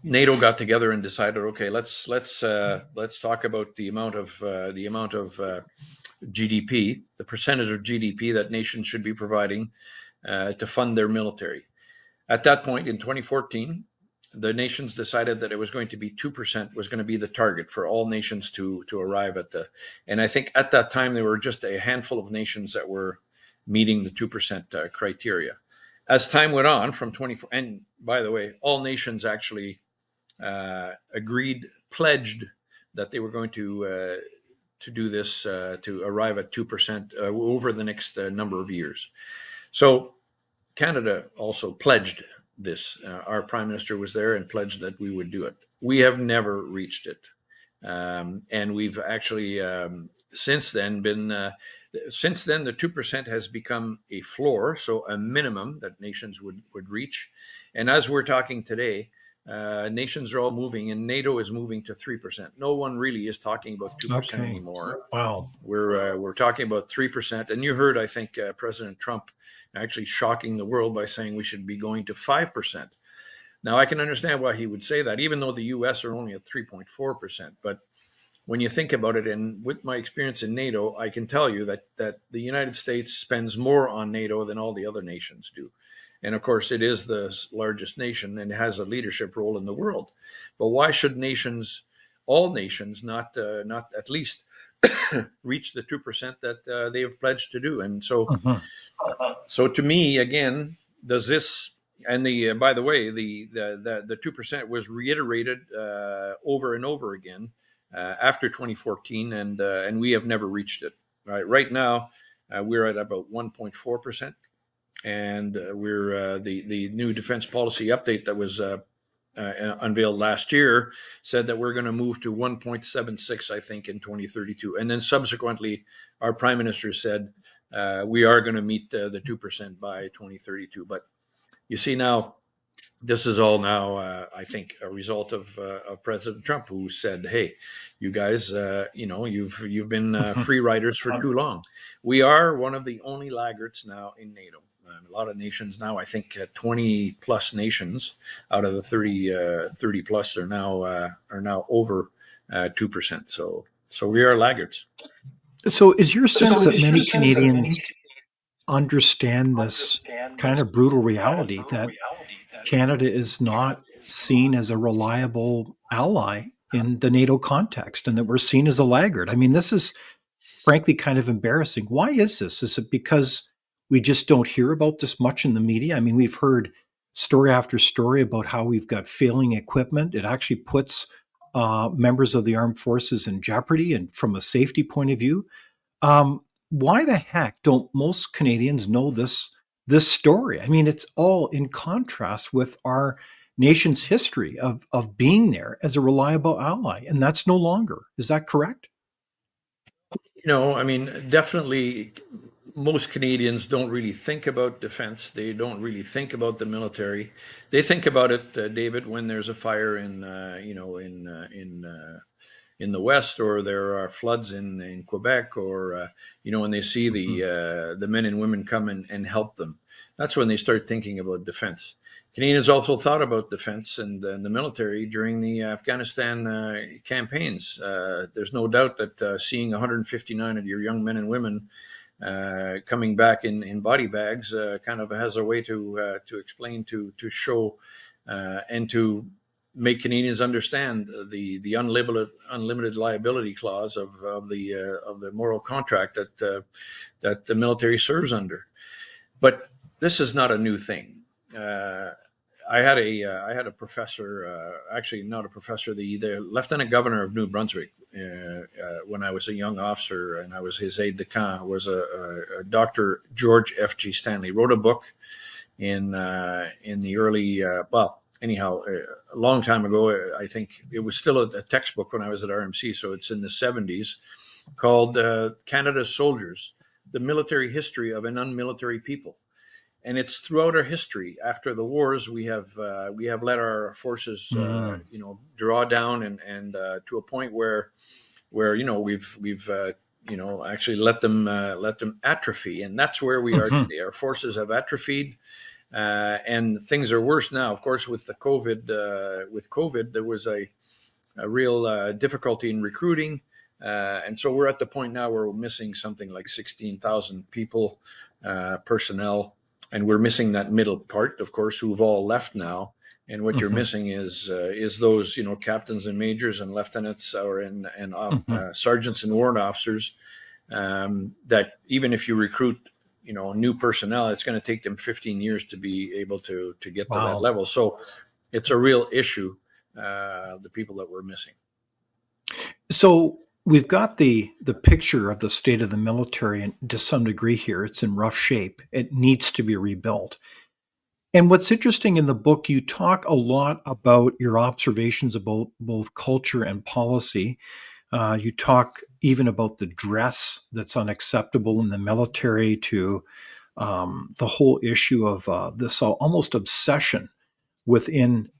NATO got together and decided, okay, let's talk about the amount of GDP, the percentage of GDP that nations should be providing to fund their military. At that point in 2014, the nations decided that it was going to be 2% was going to be the target for all nations to arrive at the. And I think at that time there were just a handful of nations that were meeting the 2% criteria. As time went on, from 24, and by the way, all nations actually pledged that they were going to do this to arrive at 2% over the next number of years. So Canada also pledged this. Our prime minister was there and pledged that we would do it. We have never reached it. And we've actually since then the 2% has become a floor, so a minimum that nations would reach. And as we're talking today, nations are all moving, and NATO is moving to 3%. No one really is talking about 2% Okay. anymore. Wow. We're talking about 3%. And you heard, I think, President Trump actually shocking the world by saying we should be going to 5%. Now, I can understand why he would say that, even though the US are only at 3.4%. But when you think about it, and with my experience in NATO, I can tell you that the United States spends more on NATO than all the other nations do. And of course, it is the largest nation and has a leadership role in the world. But why should all nations, not at least reach the 2% that they have pledged to do? And so, Mhm. so to me, again, does this, and by the way, the 2% was reiterated over and over again after 2014, and we have never reached it. Right now, we're at about 1.4%, and we're the new defense policy update that was unveiled last year said that we're going to move to 1.76, I think, in 2032. And then subsequently, our prime minister said we are going to meet the 2% by 2032. But you see now, this is all now, I think, a result of President Trump, who said, "Hey, you guys, you've been Mhm. free riders for too long." We are one of the only laggards now in NATO. A lot of nations now, I think, 20 plus nations out of the 30 plus are now over 2%. So we are laggards. So is your sense that many Canadians understand this kind of brutal reality that Canada is not seen as a reliable ally in the NATO context and that we're seen as a laggard? I mean, this is frankly kind of embarrassing. Why is this? Is it because we just don't hear about this much in the media? I mean, we've heard story after story about how we've got failing equipment. It actually puts members of the armed forces in jeopardy and from a safety point of view. Why the heck don't most Canadians know this story? I mean, it's all in contrast with our nation's history of being there as a reliable ally, and that's no longer. Is that correct? I mean, definitely most Canadians don't really think about defense. They don't really think about the military. They think about it, David, when there's a fire in the West, or there are floods in Quebec, or when they see Mhm. the men and women come and help them. That's when they start thinking about defense. Canadians also thought about defense and the military during the Afghanistan campaigns. There's no doubt that seeing 159 of your young men and women coming back in body bags kind of has a way to explain, to show, and to make Canadians understand the unlimited liability clause of the moral contract that the military serves under. But this is not a new thing. I had a professor, actually not a professor, the lieutenant governor of New Brunswick, when I was a young officer, and I was his aide de camp, was a Dr. George F.G. Stanley. Wrote a book in the early anyhow, a long time ago. I think it was still a textbook when I was at RMC, so it's in the 70s, called Canada's Soldiers: The Military History of an Unmilitary People. And it's throughout our history. After the wars, we have let our forces, draw down and to a point where we've actually let them atrophy, and that's where we are today. Our forces have atrophied, and things are worse now. Of course, with the COVID, there was a real difficulty in recruiting, and so we're at the point now where we're missing something like 16,000 people, personnel. And we're missing that middle part, of course, who've all left now. And what you're missing is those, captains and majors and lieutenants and sergeants and warrant officers, that even if you recruit, new personnel, it's going to take them 15 years to be able to get to that level. So it's a real issue, the people that we're missing. So we've got the picture of the state of the military, and to some degree here, it's in rough shape. It needs to be rebuilt. And what's interesting in the book, you talk a lot about your observations about both culture and policy. You talk even about the dress that's unacceptable in the military, to the whole issue of this almost obsession within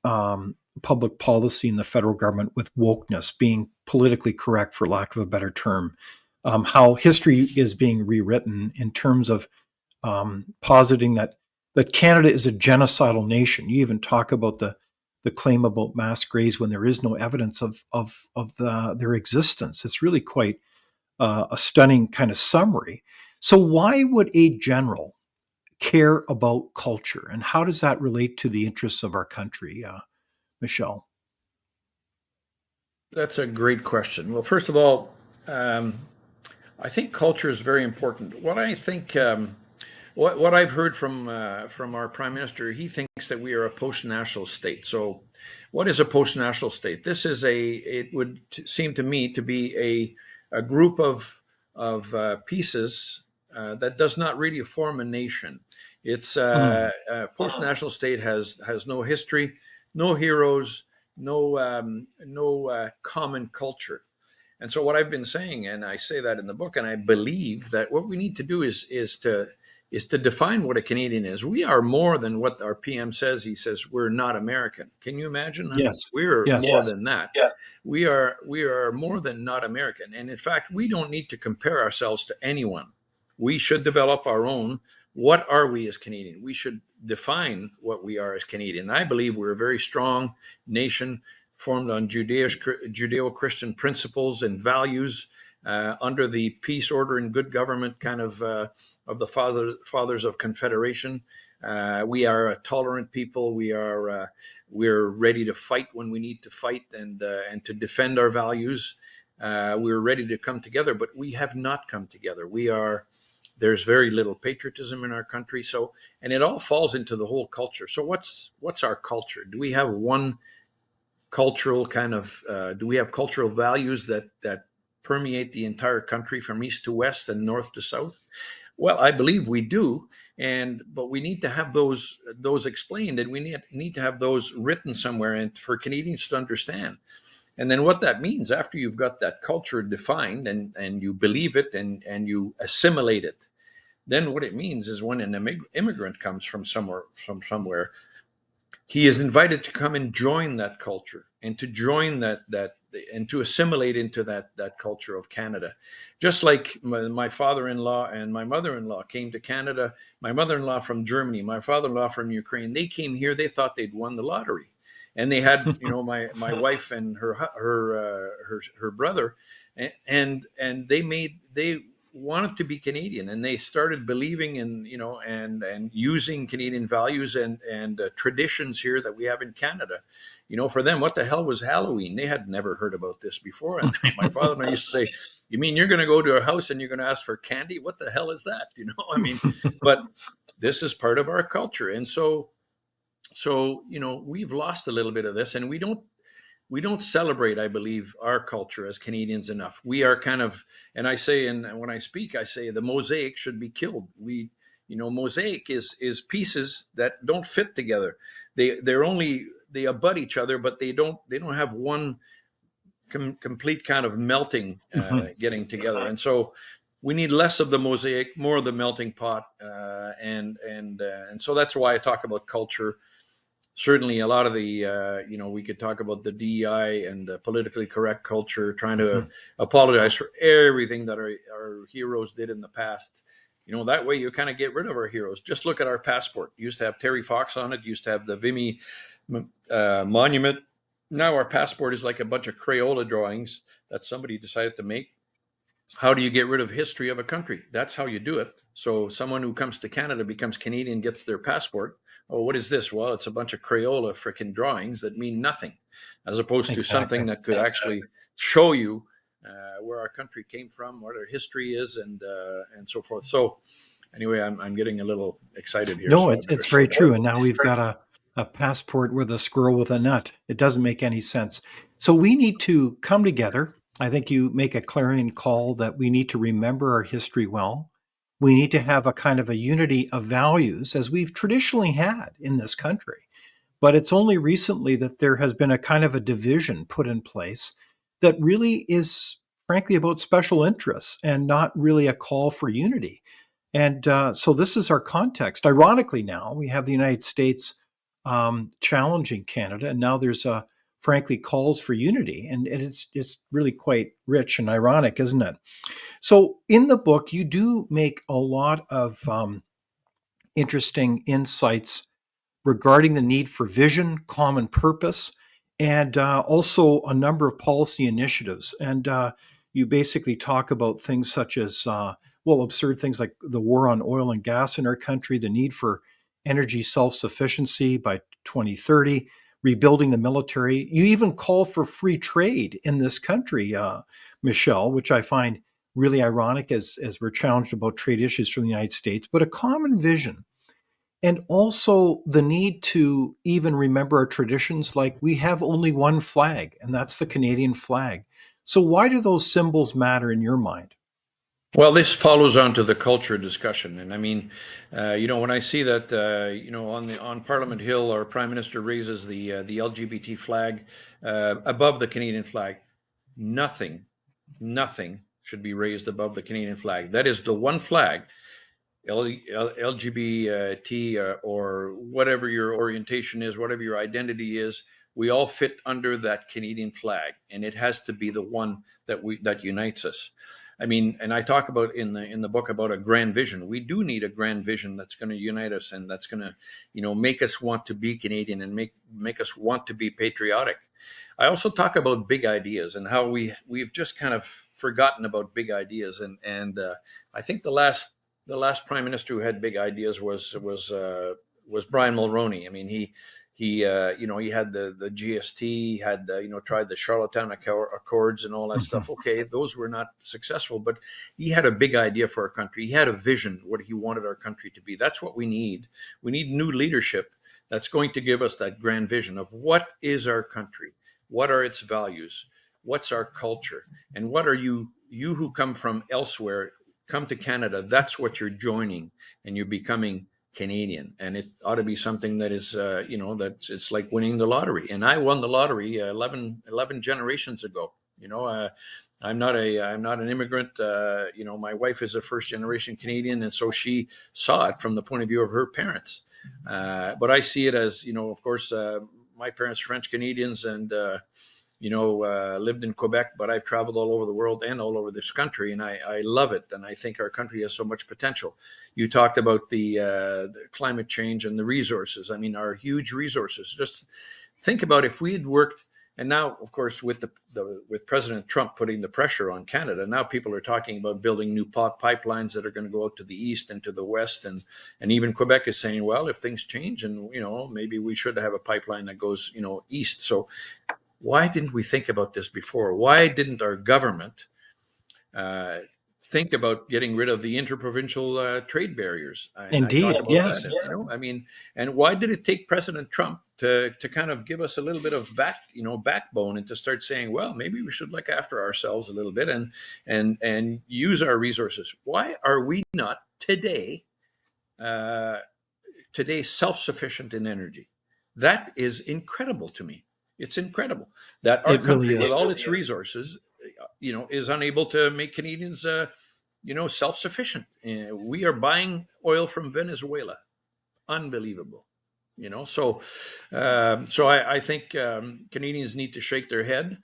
public policy in the federal government with wokeness, being politically correct, for lack of a better term. How history is being rewritten in terms of positing that Canada is a genocidal nation. You even talk about the claim about mass graves when there is no evidence of their existence. It's really quite a stunning kind of summary. So why would a general care about culture, and how does that relate to the interests of our country, Michel? That's a great question. Well, first of all, I think culture is very important. What I think, what I've heard from our Prime Minister, he thinks that we are a post-national state. So, what is a post-national state? This is it would seem to me to be a group of pieces that does not really form a nation. It's a post-national state has no history, no heroes, no common culture. And so what I've been saying, and I say that in the book, and I believe that what we need to do is to define what a Canadian is. We are more than what our PM says. He says we're not American. Can you imagine? Yes. We're Yes. more than that. Yeah. We are more than not American. And in fact, we don't need to compare ourselves to anyone. We should develop our own. What are we as Canadian? We should define what we are as Canadian. I believe we're a very strong nation formed on Judeo-Christian principles and values, under the peace, order, and good government kind of the fathers of Confederation. We are a tolerant people. We're ready to fight when we need to fight, and to defend our values. We're ready to come together, but we have not come together. There's very little patriotism in our country. So, and it all falls into the whole culture. So what's our culture? Do we have one cultural kind of, do we have cultural values that permeate the entire country from east to west and north to south? Well, I believe we do. But we need to have those explained, and we need to have those written somewhere, and for Canadians to understand. And then what that means, after you've got that culture defined and you believe it and you assimilate it, then what it means is when an immigrant comes from somewhere, he is invited to come and join that culture, and to join that and to assimilate into that culture of Canada. Just like my father-in-law and my mother-in-law came to Canada, my mother-in-law from Germany, my father-in-law from Ukraine, they came here, they thought they'd won the lottery. And they had, my wife and her brother, and they wanted to be Canadian, and they started believing in, and using Canadian values and traditions here that we have in Canada. For them, what the hell was Halloween? They had never heard about this before. And my father used to say, "You mean you're going to go to a house and you're going to ask for candy? What the hell is that?" But This is part of our culture. And so we've lost a little bit of this, and we don't celebrate, I believe, our culture as Canadians enough. We are kind of, and I say, and when I speak, I say the mosaic should be killed. Mosaic is pieces that don't fit together. They abut each other, but they don't have one complete kind of melting, Mhm. getting together. And so we need less of the mosaic, more of the melting pot, and so that's why I talk about culture. Certainly a lot of the we could talk about the DEI and politically correct culture, trying to Mhm. apologize for everything that our heroes did in the past. That way you kind of get rid of our heroes. Just look at our passport. It used to have Terry Fox on it, used to have the Vimy monument. Now our passport is like a bunch of Crayola drawings that somebody decided to make. How do you get rid of history of a country? That's how you do it. So someone who comes to Canada, becomes Canadian, gets their passport. Oh, what is this? Well, it's a bunch of Crayola freaking drawings that mean nothing, as opposed to Exactly. something that could actually show you where our country came from, what our history is, and so forth. So anyway, I'm getting a little excited here, No, so I better it's very slow down. true. And now we've got a passport with a squirrel with a nut. It doesn't make any sense. So we need to come together. I think you make a clarion call that we need to remember our history well. We need to have a kind of a unity of values as we've traditionally had in this country. But it's only recently that there has been a kind of a division put in place that really is, frankly, about special interests and not really a call for unity. And so this is our context. Ironically, now we have the United States challenging Canada, and now there's frankly calls for unity, and it's really quite rich and ironic, isn't it? So in the book, you do make a lot of interesting insights regarding the need for vision, common purpose, and also a number of policy initiatives. And you basically talk about things such as, absurd things like the war on oil and gas in our country, the need for energy self sufficiency by 2030, rebuilding the military. You even call for free trade in this country, Michelle, which I find really ironic as we're challenged about trade issues from the United States, but a common vision and also the need to even remember our traditions, like we have only one flag, and that's the Canadian flag. So, why do those symbols matter in your mind? Well, this follows on to the culture discussion, and I mean, when I see that, on Parliament Hill, our Prime Minister raises the LGBT flag above the Canadian flag, nothing, nothing should be raised above the Canadian flag. That is the one flag, LGBT or whatever your orientation is, whatever your identity is. We all fit under that Canadian flag, and it has to be the one that unites us. I mean, and I talk about in the book about a grand vision. We do need a grand vision that's going to unite us, and that's going to, make us want to be Canadian, and make us want to be patriotic. I also talk about big ideas and how we've just kind of forgotten about big ideas, and I think the last prime minister who had big ideas was Brian Mulroney. I mean, he had the GST, had tried the Charlottetown Accords and all that Mhm. stuff. Okay, those were not successful, but he had a big idea for our country. He had a vision, what he wanted our country to be. That's what we need. We need new leadership that's going to give us that grand vision of what is our country, what are its values, what's our culture, and what are you who come from elsewhere, come to Canada. That's what you're joining, and you're becoming Canadian. And it ought to be something that is, that it's like winning the lottery. And I won the lottery 11 generations ago. I'm not an immigrant. My wife is a first generation Canadian, and so she saw it from the point of view of her parents. But I see it as, of course, my parents French Canadians, and lived in Quebec, but I've traveled all over the world and all over this country, and I love it. And I think our country has so much potential. You talked about the climate change and the resources. I mean, our huge resources. Just think about if we had worked. And now, of course, with with President Trump putting the pressure on Canada, now people are talking about building new pipelines that are going to go out to the east and to the west, and even Quebec is saying, well, if things change, and maybe we should have a pipeline that goes east. So why didn't we think about this before? Why didn't our government uh, think about getting rid of the interprovincial trade barriers. And I talk Indeed, about that. yes. And, I mean, and why did it take President Trump to kind of give us a little bit of backbone and to start saying, well, maybe we should look after ourselves a little bit and use our resources? Why are we not uh, today self-sufficient in energy? That is incredible to me. It's incredible that our It really country, with is. all its resources, is unable to make Canadians, self-sufficient. We are buying oil from Venezuela. Unbelievable. So I think Canadians need to shake their head.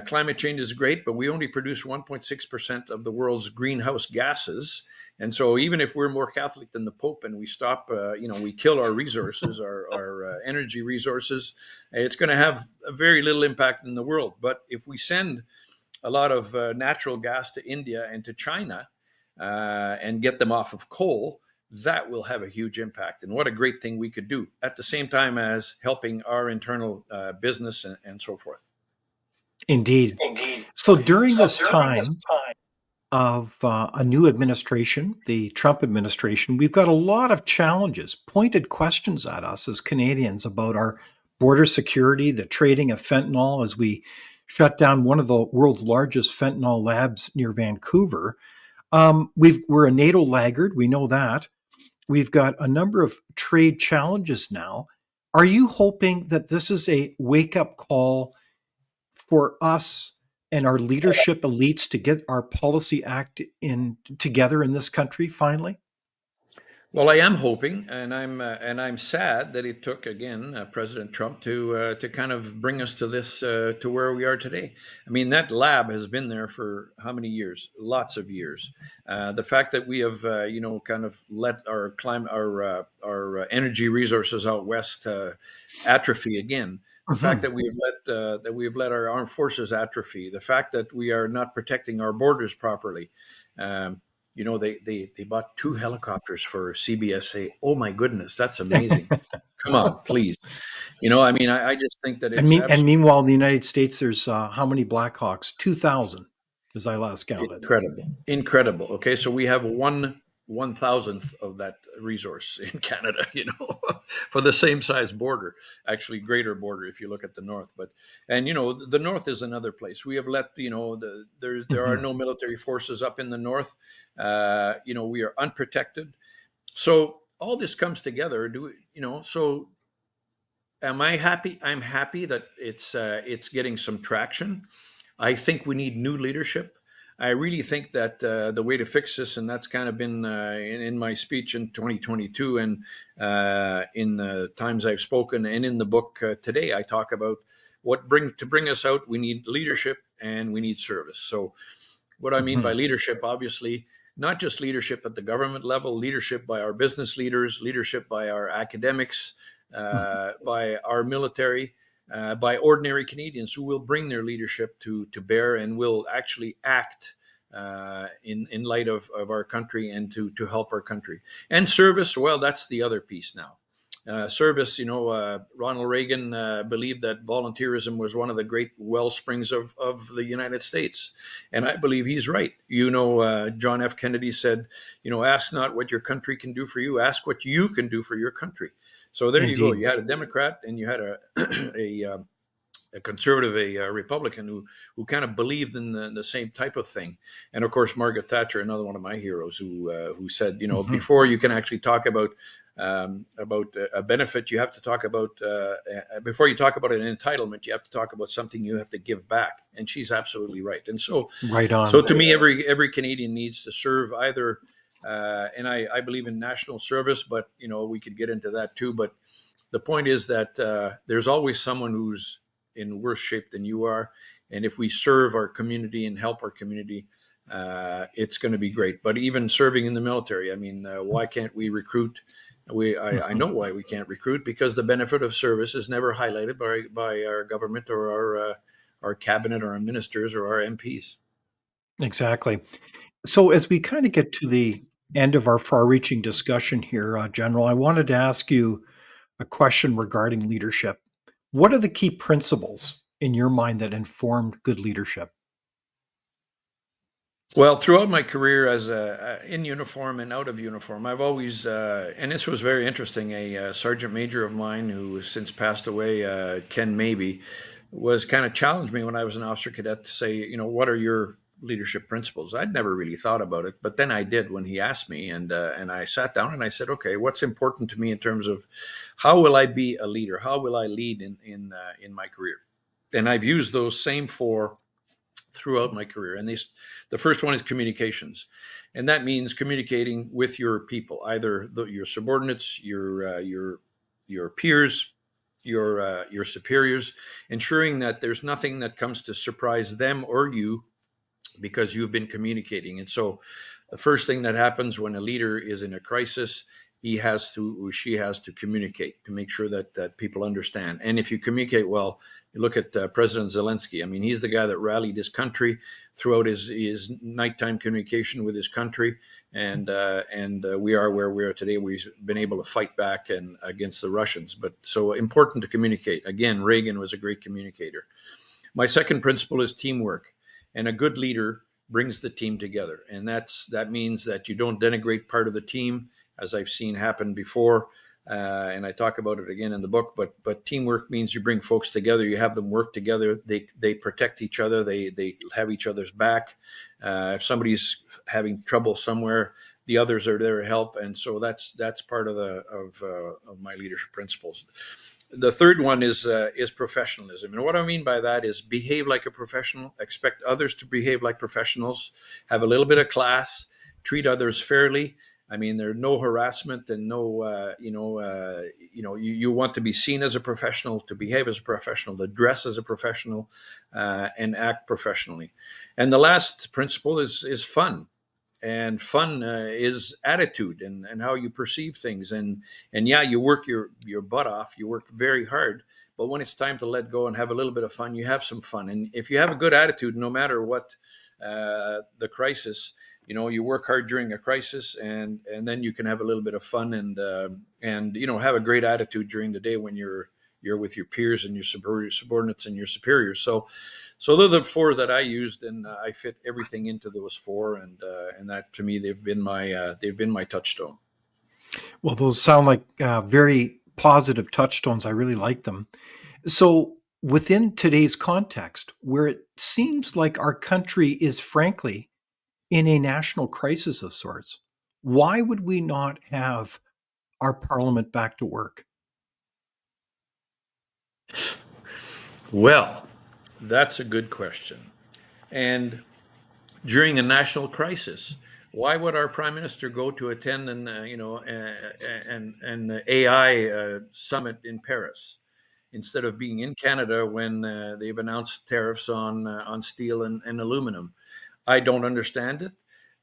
Climate change is great, but we only produce 1.6% of the world's greenhouse gases. And so, even if we're more Catholic than the Pope and we stop, we kill our resources, our energy resources, it's going to have a very little impact in the world. But if we send a lot of natural gas to India and to China and get them off of coal, that will have a huge impact. And what a great thing we could do at the same time as helping our internal business and so forth. Indeed. So during this time of a new administration, the Trump administration, we've got a lot of challenges, pointed questions at us as Canadians about our border security, the trading of fentanyl as we shut down one of the world's largest fentanyl labs near Vancouver. We're a NATO laggard, we know that. We've got a number of trade challenges now. Are you hoping that this is a wake up call for us and our leadership elites to get our policy act in together in this country finally? Well, I am hoping, and I'm sad that it took again President Trump to kind of bring us to this to where we are today. I mean, that lab has been there for how many years? Lots of years. The fact that we have kind of let our energy resources out west atrophy again. The fact Mhm. that we have let our armed forces atrophy. The fact that we are not protecting our borders properly. Um, they bought 2 helicopters for CBSA. Oh my goodness, that's amazing. Come on, please. I mean, I just think that And it's mean, and absolutely meanwhile, in the United States, there's how many Blackhawks? 2,000, as I last counted. incredible. Incredible. Okay, so we have 1/1000th of that resource in Canada, for the same size border, actually greater border if you look at the north. But and the north is another place. We have let there are Mhm. no military forces up in the north. We are unprotected. So all this comes together. So am I happy? I'm happy that it's getting some traction. I think we need new leadership. I really think that the way to fix this, and that's kind of been in my speech in 2022 and in times I've spoken and in the book today, I talk about to bring us out. We need leadership and we need service. So what I mean by Mhm. leadership, obviously, not just leadership at the government level, leadership by our business leaders, leadership by our academics, Mhm. by our military, by ordinary Canadians who will bring their leadership to bear and will actually act in light of our country and to help our country. And service, well, that's the other piece now. Service, Ronald Reagan believed that volunteerism was one of the great well springs of the United States. And I believe he's right. John F. Kennedy said, ask not what your country can do for you, ask what you can do for your country. So there you go. Indeed. You had a Democrat and you had a conservative, a Republican who kind of believed in the same type of thing. And of course, Margaret Thatcher, another one of my heroes, who said, Mhm. before you can actually talk about a benefit, you have to talk about before you talk about an entitlement, you have to talk about something you have to give back. And she's absolutely right. And Right so on. to me, every Canadian needs to serve either, and I believe in national service, but we could get into that too. But the point is that there's always someone who's in worse shape than you are, and if we serve our community and help our community, it's going to be great. But even serving in the military, I mean, why can't we recruit? I Mhm. know why we can't recruit, because the benefit of service is never highlighted by our government or our cabinet or our ministers or our MPs. Exactly. So, as we kind of get to the end of our far reaching discussion here, General, I wanted to ask you a question regarding leadership. What are the key principles in your mind that inform good leadership? Well, throughout my career as in uniform and out of uniform, I've always, and this was very interesting. A sergeant major of mine who has since passed away, Ken Maybe, was kind of challenged me when I was an officer cadet to say, what are your leadership principles? I'd never really thought about it, but then I did when he asked me, and I sat down and I said, okay, what's important to me in terms of how will I be a leader? How will I lead in my career? And I've used those same four throughout my career. And the first one is communications, and that means communicating with your people, either your subordinates, your peers, your superiors, ensuring that there's nothing that comes to surprise them or you because you've been communicating. And so the first thing that happens when a leader is in a crisis, he has to or she has to communicate to make sure that people understand. And if you communicate well, you look at President Zelensky. I mean, he's the guy that rallied his country throughout his nighttime communication with his country, and we are where we are today. We've been able to fight back and against the Russians. But so important to communicate. Again, Reagan was a great communicator. My second principle is teamwork, and a good leader brings the team together, and that means that you don't denigrate part of the team, as I've seen happen before, and I talk about it again in the book. But teamwork means you bring folks together, you have them work together, they protect each other, they have each other's back. If somebody's having trouble somewhere, the others are there to help, and so that's part of my leadership principles. The third one is professionalism, and what I mean by that is behave like a professional, expect others to behave like professionals, have a little bit of class, treat others fairly. I mean, there's no harassment and no, you want to be seen as a professional, to behave as a professional, to dress as a professional, and act professionally. And the last principle is fun, and fun is attitude and how you perceive things. And yeah, you work your butt off, you work very hard, but when it's time to let go and have a little bit of fun, you have some fun. And if you have a good attitude, no matter what the crisis, you work hard during a crisis, and then you can have a little bit of fun and have a great attitude during the day when you're with your peers and your subordinates and your superiors. So they're the four that I used, and I fit everything into those four, and that to me they've been my touchstone. Well, those sound like very positive touchstones. I really like them. So, within today's context, where it seems like our country is frankly in a national crisis of sorts, why would we not have our parliament back to work? Well, that's a good question. And during a national crisis, why would our prime minister go to attend an AI summit in Paris instead of being in Canada when they've announced tariffs on steel and aluminum? I don't understand it.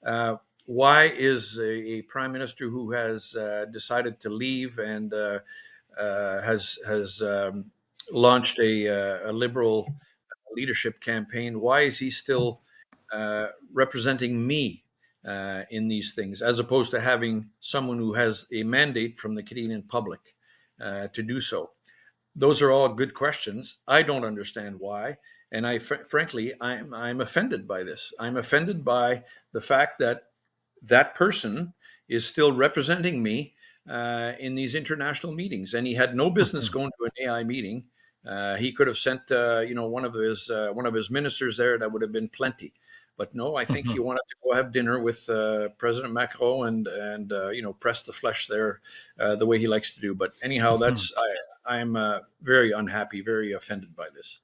Uh, why is a prime minister who has decided to leave and has launched a liberal leadership campaign? Why is he still representing me in these things, as opposed to having someone who has a mandate from the Canadian public to do so? Those are all good questions. I don't understand why, and frankly, I'm offended by this. I'm offended by the fact that that person is still representing me in these international meetings, and he had no business going to an AI meeting. He could have sent, one of his ministers there. That would have been plenty. But no, I think he wanted to go have dinner with President Macron and press the flesh there the way he likes to do. But anyhow, I'm very unhappy, very offended by this.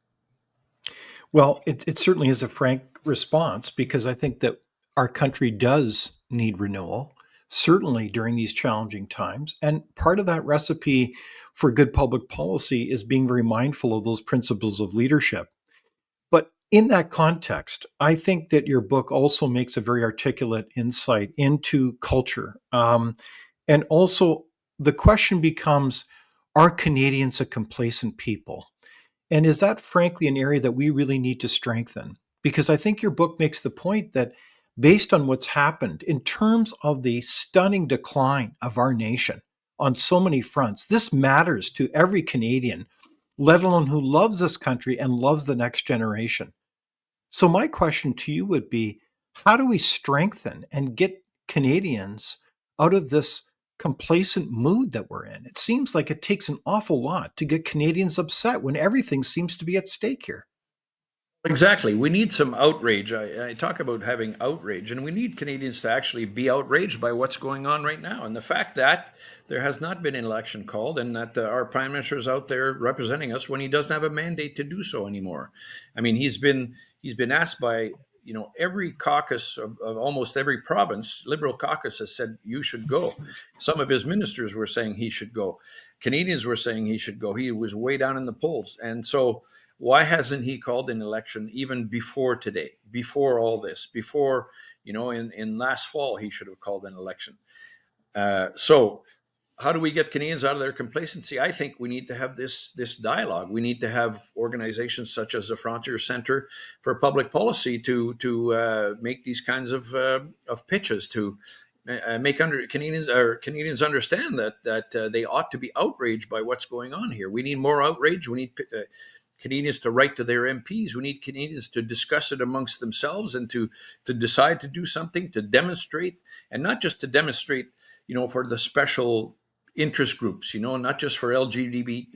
Well, it certainly is a frank response because I think that our country does need renewal, certainly during these challenging times. And part of that recipe for good public policy is being very mindful of those principles of leadership. But in that context, I think that your book also makes a very articulate insight into culture. And also, the question becomes, are Canadians a complacent people? And is that frankly an area that we really need to strengthen? Because I think your book makes the point that based on what's happened in terms of the stunning decline of our nation on so many fronts, this matters to every Canadian, let alone who loves this country and loves the next generation. So, my question to you would be How do we strengthen and get Canadians out of this complacent mood that we're in? It seems like it takes an awful lot to get Canadians upset when everything seems to be at stake here. Exactly. We need some outrage. I talk about having outrage, and we need Canadians to actually be outraged by what's going on right now. And the fact that there has not been an election called, and that our prime minister is out there representing us when he doesn't have a mandate to do so anymore. I mean, he's been asked by every caucus of almost every province. Liberal caucus has said you should go. Some of his ministers were saying he should go. Canadians were saying he should go. He was way down in the polls, and so why hasn't he called an election even before today, before all this, before, in last fall, he should have called an election. So how do we get Canadians out of their complacency? I think we need to have this dialogue. We need to have organizations such as the Frontier Center for Public Policy to make these kinds of pitches to make Canadians understand that they ought to be outraged by what's going on here. We need more outrage. We need Canadians to write to their MPs. We need Canadians to discuss it amongst themselves and to decide to do something, to demonstrate, and not just to demonstrate, for the special interest groups, not just for LGBT,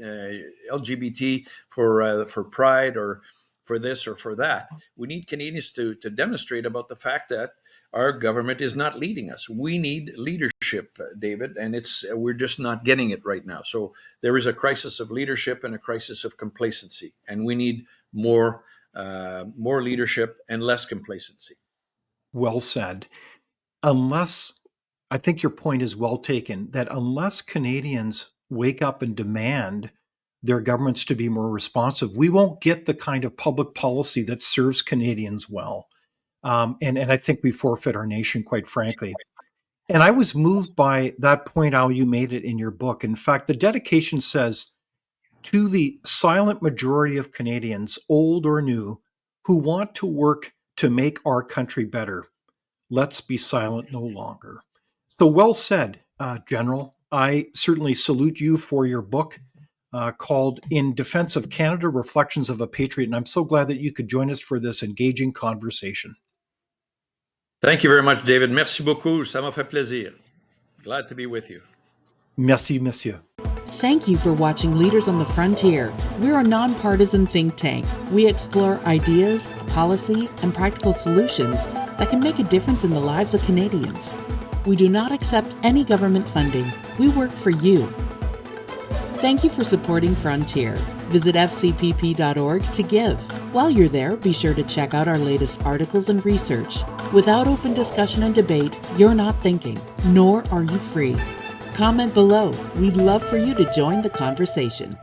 for Pride or for this or for that. We need Canadians to demonstrate about the fact that our government is not leading us. We need leadership, David, and we're just not getting it right now. So there is a crisis of leadership and a crisis of complacency, and we need more leadership and less complacency. Well said. Unless, I think your point is well taken, that unless Canadians wake up and demand their governments to be more responsive, we won't get the kind of public policy that serves Canadians well. And I think we forfeit our nation, quite frankly. And I was moved by that point, how you made it in your book. In fact, the dedication says, to the silent majority of Canadians, old or new, who want to work to make our country better, let's be silent no longer. So well said, General. I certainly salute you for your book called In Defense of Canada, Reflections of a Patriot. And I'm so glad that you could join us for this engaging conversation. Thank you very much, David. Merci beaucoup. Ça m'a fait plaisir. Glad to be with you. Merci, monsieur. Thank you for watching Leaders on the Frontier. We're a nonpartisan think tank. We explore ideas, policy, and practical solutions that can make a difference in the lives of Canadians. We do not accept any government funding. We work for you. Thank you for supporting Frontier. Visit fcpp.org to give. While you're there, be sure to check out our latest articles and research. Without open discussion and debate, you're not thinking, nor are you free. Comment below. We'd love for you to join the conversation.